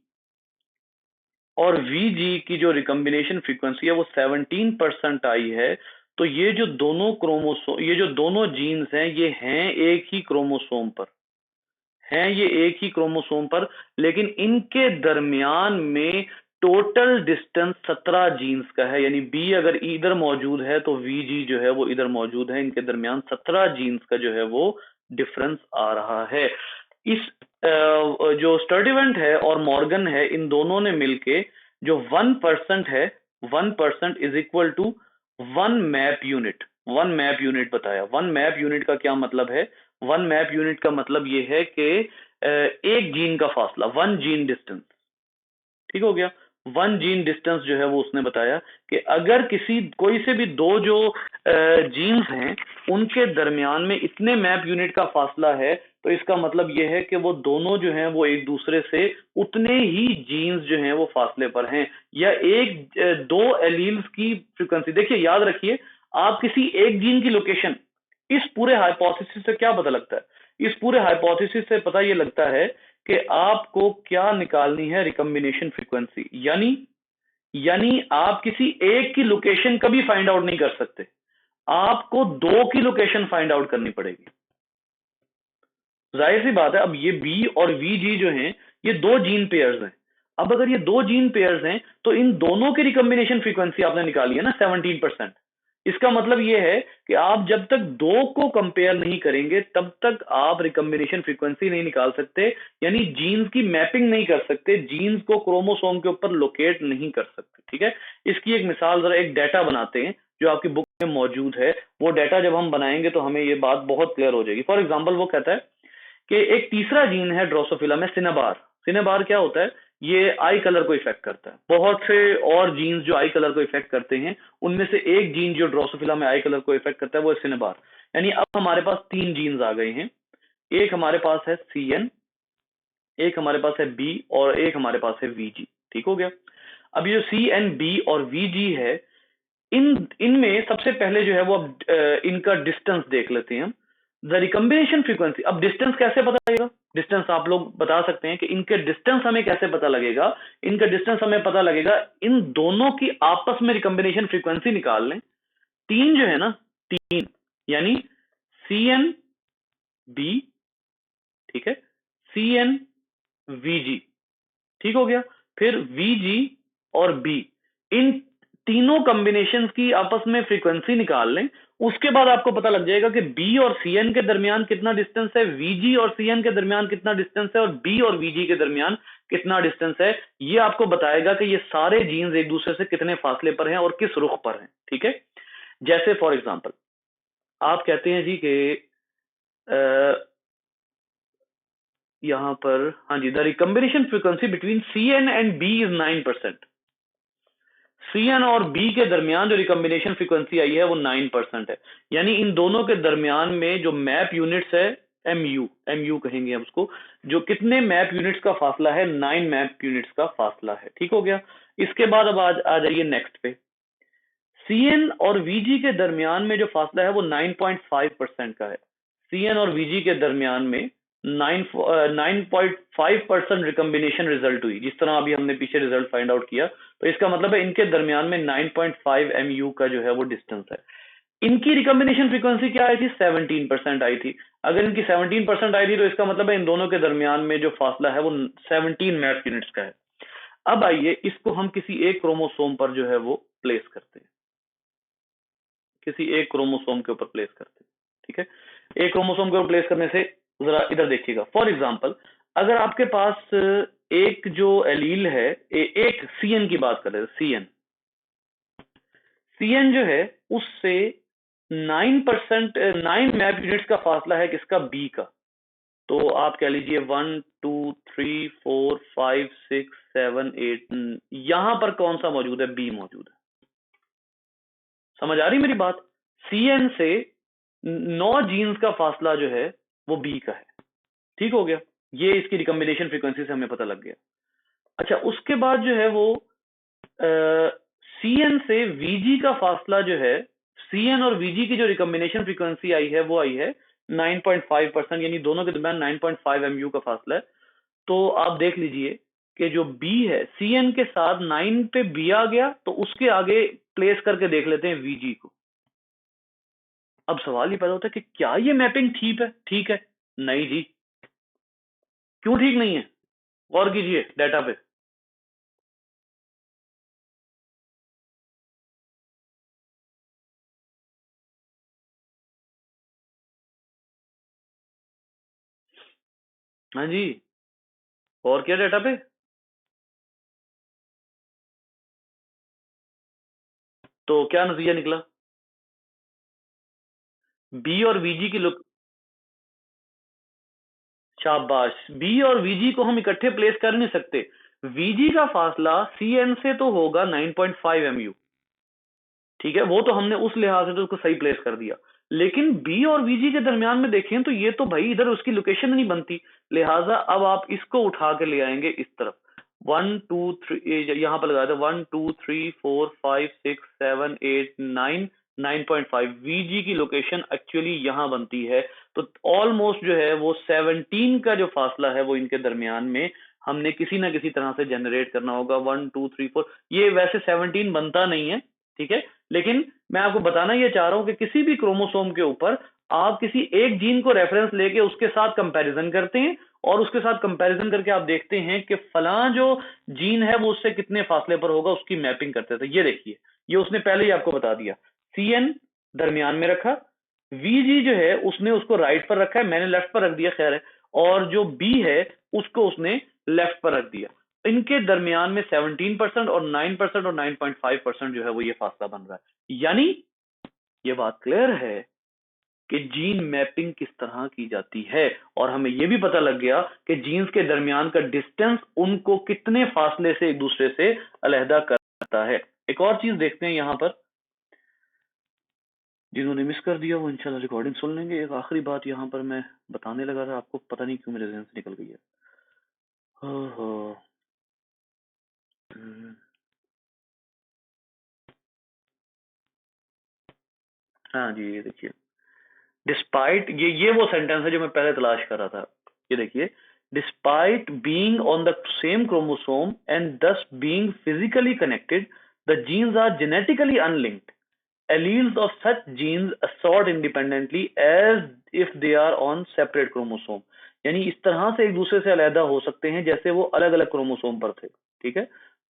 और वीजी की जो रिकम्बिनेशन फ्रीक्वेंसी है वो 17% आई है। तो ये जो दोनों जीन्स हैं ये हैं एक ही क्रोमोसोम पर, लेकिन इनके दरमियान में टोटल डिस्टेंस 17 जीन्स का है। यानी बी अगर इधर मौजूद है तो वीजी जो है वो इधर मौजूद है, इनके दरमियान 17 जीन्स का जो है वो डिफरेंस आ रहा है। इस जो स्टर्डिवेंट है और मॉर्गन है, इन दोनों ने मिलके जो 1% है, 1% is equal to 1 map unit, 1 map unit बताया। 1 मैप यूनिट का क्या मतलब है? 1 मैप यूनिट का मतलब ये है कि एक जीन का फासला, 1 जीन डिस्टेंस, ठीक हो गया। 1 जीन डिस्टेंस जो है वो उसने बताया कि अगर कोई से भी दो जो जीन्स हैं उनके दरमियान में इतने मैप यूनिट का फासला है, तो इसका मतलब यह है कि वो दोनों जो हैं वो एक दूसरे से उतने ही जीन्स जो हैं वो फासले पर हैं। या दो एलील्स की फ्रीक्वेंसी, देखिए याद रखिए, आप किसी एक जीन की लोकेशन, इस पूरे हाइपोथेसिस से क्या पता लगता है? इस पूरे हाइपोथेसिस से पता ये लगता है कि आपको क्या निकालनी है, रिकम्बिनेशन फ्रीक्वेंसी। यानी आप किसी एक की लोकेशन कभी फाइंड आउट नहीं कर सकते, आपको दो की लोकेशन फाइंड आउट करनी पड़ेगी। जाहिर सी बात है, अब ये बी और वीजी जो हैं ये दो जीन पेयर्स हैं। अब अगर ये दो जीन पेयर्स हैं तो इन दोनों की रिकम्बिनेशन फ्रीक्वेंसी आपने निकाली है ना 17%। इसका मतलब ये है कि आप जब तक दो को कंपेयर नहीं करेंगे तब तक आप रिकम्बिनेशन फ्रीक्वेंसी नहीं निकाल सकते, यानी जीन्स की मैपिंग नहीं कर सकते, जीन्स को क्रोमोसोम के ऊपर लोकेट नहीं कर सकते। ठीक है, इसकी एक मिसाल, जरा एक डाटा बनाते हैं जो आपकी बुक में मौजूद है। वो डाटा जब हम बनाएंगे तो हमें ये बात बहुत क्लियर हो जाएगी। फॉर एग्जाम्पल वो कहता है कि एक तीसरा जीन है ड्रोसोफिला में, सिनेबार। सिनेबार क्या होता है? ये आई कलर को इफेक्ट करता है। बहुत से और जीन्स जो आई कलर को इफेक्ट करते हैं, उनमें से एक जीन जो ड्रोसोफिला में आई कलर को इफेक्ट करता है वो है सिनेबार। यानी अब हमारे पास 3 जीन्स आ गए हैं। एक हमारे पास है CN, एक हमारे पास है B और एक हमारे पास है VG। ठीक हो गया। अब ये जो CN, B और VG है, इनमें सबसे पहले जो है वो अब इनका डिस्टेंस देख लेते हैं हम। The recombination frequency. अब डिस्टेंस कैसे पता लगेगा? डिस्टेंस आप लोग बता सकते हैं कि इनके डिस्टेंस हमें कैसे पता लगेगा? इनका डिस्टेंस हमें पता लगेगा, इन दोनों की आपस में रिकम्बिनेशन फ्रीक्वेंसी निकाल लें। 3 जो है ना, 3 यानी CN B, ठीक है, CN VG, ठीक हो गया। फिर VG और B, इन तीनों कॉम्बिनेशंस की आपस में फ्रीक्वेंसी निकाल लें। उसके बाद आपको पता लग जाएगा कि B और CN के दरमियान कितना डिस्टेंस है, VG और CN के दरमियान कितना डिस्टेंस है, और B और VG के दरमियान कितना डिस्टेंस है। ये आपको बताएगा कि ये सारे जीन्स एक दूसरे से कितने फासले पर हैं और किस रुख पर हैं। ठीक है, जैसे फॉर एग्जाम्पल आप कहते हैं जी कि यहां पर, हाँ जी, the recombination frequency between CN and B is 9%। CN और B के दरमियान जो रिकम्बिनेशन फ्रीक्वेंसी आई है वो 9% है। यानी इन दोनों के दरमियान में जो मैप यूनिट्स है, MU कहेंगे हम उसको, जो कितने मैप यूनिट्स का फासला है, 9 मैप यूनिट्स का फासला है। ठीक हो गया। इसके बाद अब आ जाइए नेक्स्ट पे। CN और VG के दरमियान में जो फासला है वो 9.5% का है। CN और VG के दरमियान में 9.5% रिकम्बिनेशन रिजल्ट हुई, जिस तरह अभी हमने पीछे रिजल्ट फाइंड आउट किया। तो इसका मतलब है इनके दरमियान में 9.5 MU का जो है वो डिस्टेंस है। इनकी रिकम्बिनेशन फ्रीक्वेंसी क्या आई थी? 17% आई थी। अगर इनकी 17% आई थी तो इसका मतलब है इन दोनों के दरमियान में जो फासला है वो 17 मैप यूनिट्स का है। अब आइए इसको हम किसी एक क्रोमोसोम पर जो है वो प्लेस करते हैं, किसी एक क्रोमोसोम के ऊपर प्लेस करते हैं। ठीक है, एक क्रोमोसोम के ऊपर प्लेस करने से जरा इधर देखिएगा। फॉर एग्जांपल अगर आपके पास एक जो एलील है, एक CN की बात करें, CN जो है उससे 9%, 9 मैप यूनिट्स का फासला है किसका? B का। तो आप कह लीजिए 1 2 3 4 5 6 7 8, यहां पर कौन सा मौजूद है? B मौजूद है। समझ आ रही मेरी बात? CN से 9 जीन्स का फासला जो है वो B का है। ठीक हो गया, ये इसकी रिकम्बिनेशन फ्रीक्वेंसी से हमें पता लग गया। अच्छा, उसके बाद जो है वो CN से VG का फासला जो है, CN और VG की जो रिकम्बिनेशन फ्रीक्वेंसी आई है वो आई है 9.5%, यानी दोनों के दरमियान 9.5 MU का फासला है। तो आप देख लीजिए कि जो बी है सीएन के साथ 9 पे बी आ गया, तो उसके आगे प्लेस करके देख लेते हैं वीजी को। अब सवाल ये पैदा होता है कि क्या ये मैपिंग ठीक है? नहीं जी। क्यों ठीक नहीं है? गौर कीजिए डाटा पे। हाँ जी, और क्या डाटा पे? तो क्या नतीजा निकला? बी और वीजी की लोग, शाबाश, बी और वीजी को हम इकट्ठे प्लेस कर नहीं सकते। वीजी का फासला सीएन से तो होगा 9.5 एमयू, ठीक है, वो तो हमने उस लिहाज से तो उसको सही प्लेस कर दिया। लेकिन बी और वीजी के दरमियान में देखें तो ये तो भाई इधर उसकी लोकेशन नहीं बनती। लिहाजा अब आप इसको उठा के ले आएंगे इस तरफ। 1 2 3, यहां पर लगा दे 1 2 3 4 5 6 7 8 9, 9.5 वीजी की लोकेशन एक्चुअली यहां बनती है। तो ऑलमोस्ट जो है वो 17 का जो फासला है वो इनके दरमियान में हमने किसी ना किसी तरह से जनरेट करना होगा। 1 2 3 4, ये वैसे 17 बनता नहीं है, ठीक है, लेकिन मैं आपको बताना ये चाह रहा हूं कि किसी भी क्रोमोसोम के ऊपर आप किसी एक जीन को रेफरेंस लेके उसके साथ कंपैरिजन करते हैं, और उसके साथ कंपैरिजन करके आप देखते हैं कि फलां जो जीन है वो उससे कितने फासले पर होगा, उसकी मैपिंग करते थे। ये देखिए, ये उसने पहले ही आपको बता दिया। सीएन दरमियान में रखा, वीजी जो है उसने उसको राइट पर रखा है, मैंने लेफ्ट पर रख दिया, खैर है, और जो बी है उसको उसने लेफ्ट पर रख दिया। इनके दरमियान में 17% और 9% और 9.5% जो है वो ये फासला बन रहा है। यानी ये बात क्लियर है कि जीन मैपिंग किस तरह की जाती है, और हमें यह भी पता लग गया कि जीन्स के दरमियान का डिस्टेंस उनको कितने फासले से एक दूसरे से अलहदा करता है। एक और चीज देखते हैं यहां पर, जिन्होंने मिस कर दिया वो इंशाल्लाह रिकॉर्डिंग सुन लेंगे। एक आखिरी बात यहां पर मैं बताने लगा था आपको, पता नहीं क्यों मेरे जहन से निकल गई है। ओहो, हाँ जी, ये देखिए, डिस्पाइट, ये वो सेंटेंस है जो मैं पहले तलाश कर रहा था। ये देखिए, despite being on the same chromosome and thus being physically connected, the genes are genetically unlinked. Alleles of such genes assort independently as if they are on separate chromosome। यानी इस तरह से एक दूसरे से अलग हो सकते हैं जैसे वो अलग अलग क्रोमोसोम पर थे, ठीक है।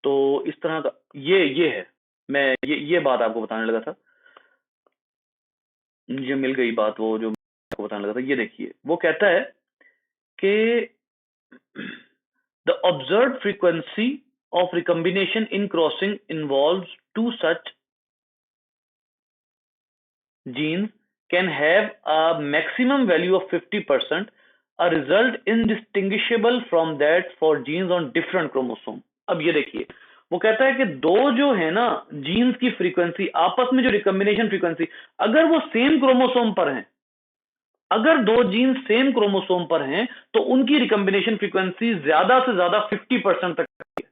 तो इस तरह का ये है, मैं ये बात आपको बताने लगा था, मुझे मिल गई बात वो जो आपको बताने लगा था। ये देखिए, वो कहता है कि the observed frequency of recombination in crossing involves two such genes can have a maximum value of 50%, a result indistinguishable from that for genes on different chromosome। अब ये देखिए, वो कहता है कि दो जो है ना जीन्स की फ्रीक्वेंसी आपस में जो रिकम्बिनेशन फ्रीक्वेंसी, अगर वो सेम क्रोमोसोम पर हैं, अगर दो जीन सेम क्रोमोसोम पर हैं तो उनकी रिकम्बिनेशन फ्रीक्वेंसी ज्यादा से ज्यादा 50% तक है।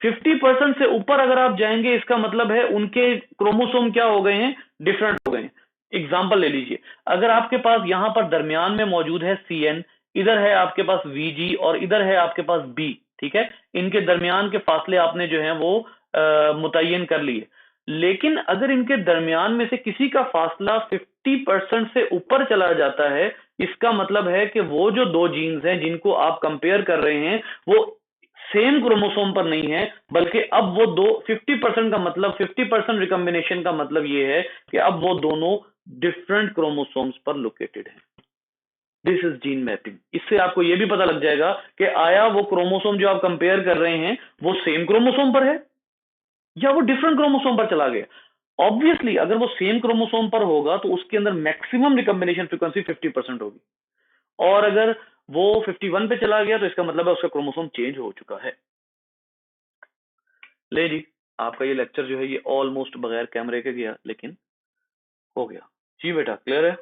50% से ऊपर अगर आप जाएंगे इसका मतलब है उनके क्रोमोसोम क्या हो गए हैं, डिफरेंट हो गए हैं। एग्जाम्पल ले लीजिए, अगर आपके पास यहां पर दरमियान में मौजूद है सीएन, इधर है आपके पास वीजी और इधर है आपके पास बी, ठीक है, इनके दरमियान के फासले आपने जो है वो मुतय्यन कर लिए। लेकिन अगर इनके दरमियान में से किसी का फासला 50% से ऊपर चला जाता है, इसका मतलब है कि वो जो दो जीन्स हैं जिनको आप कंपेयर कर रहे हैं वो सेम क्रोमोसोम पर नहीं है, बल्कि अब वो दो 50% का मतलब 50% रिकम्बिनेशन का मतलब ये है कि अब वो दोनों डिफरेंट क्रोमोसोम्स पर लोकेटेड है। This is gene mapping. इससे आपको यह भी पता लग जाएगा कि आया वो क्रोमोसोम जो आप कंपेयर कर रहे हैं वो सेम क्रोमोसोम पर है या वो डिफरेंट क्रोमोसोम पर चला गया। ऑब्वियसली अगर वो सेम क्रोमोसोम पर होगा तो उसके अंदर मैक्सिमम रिकम्बिनेशन फ्रीक्वेंसी 50% होगी, और अगर वो 51 पे चला गया तो इसका मतलब है उसका क्रोमोसोम चेंज हो चुका है। ले जी, आपका ये लेक्चर जो है ये ऑलमोस्ट बगैर कैमरे के गया, लेकिन हो गया जी बेटा, क्लियर है।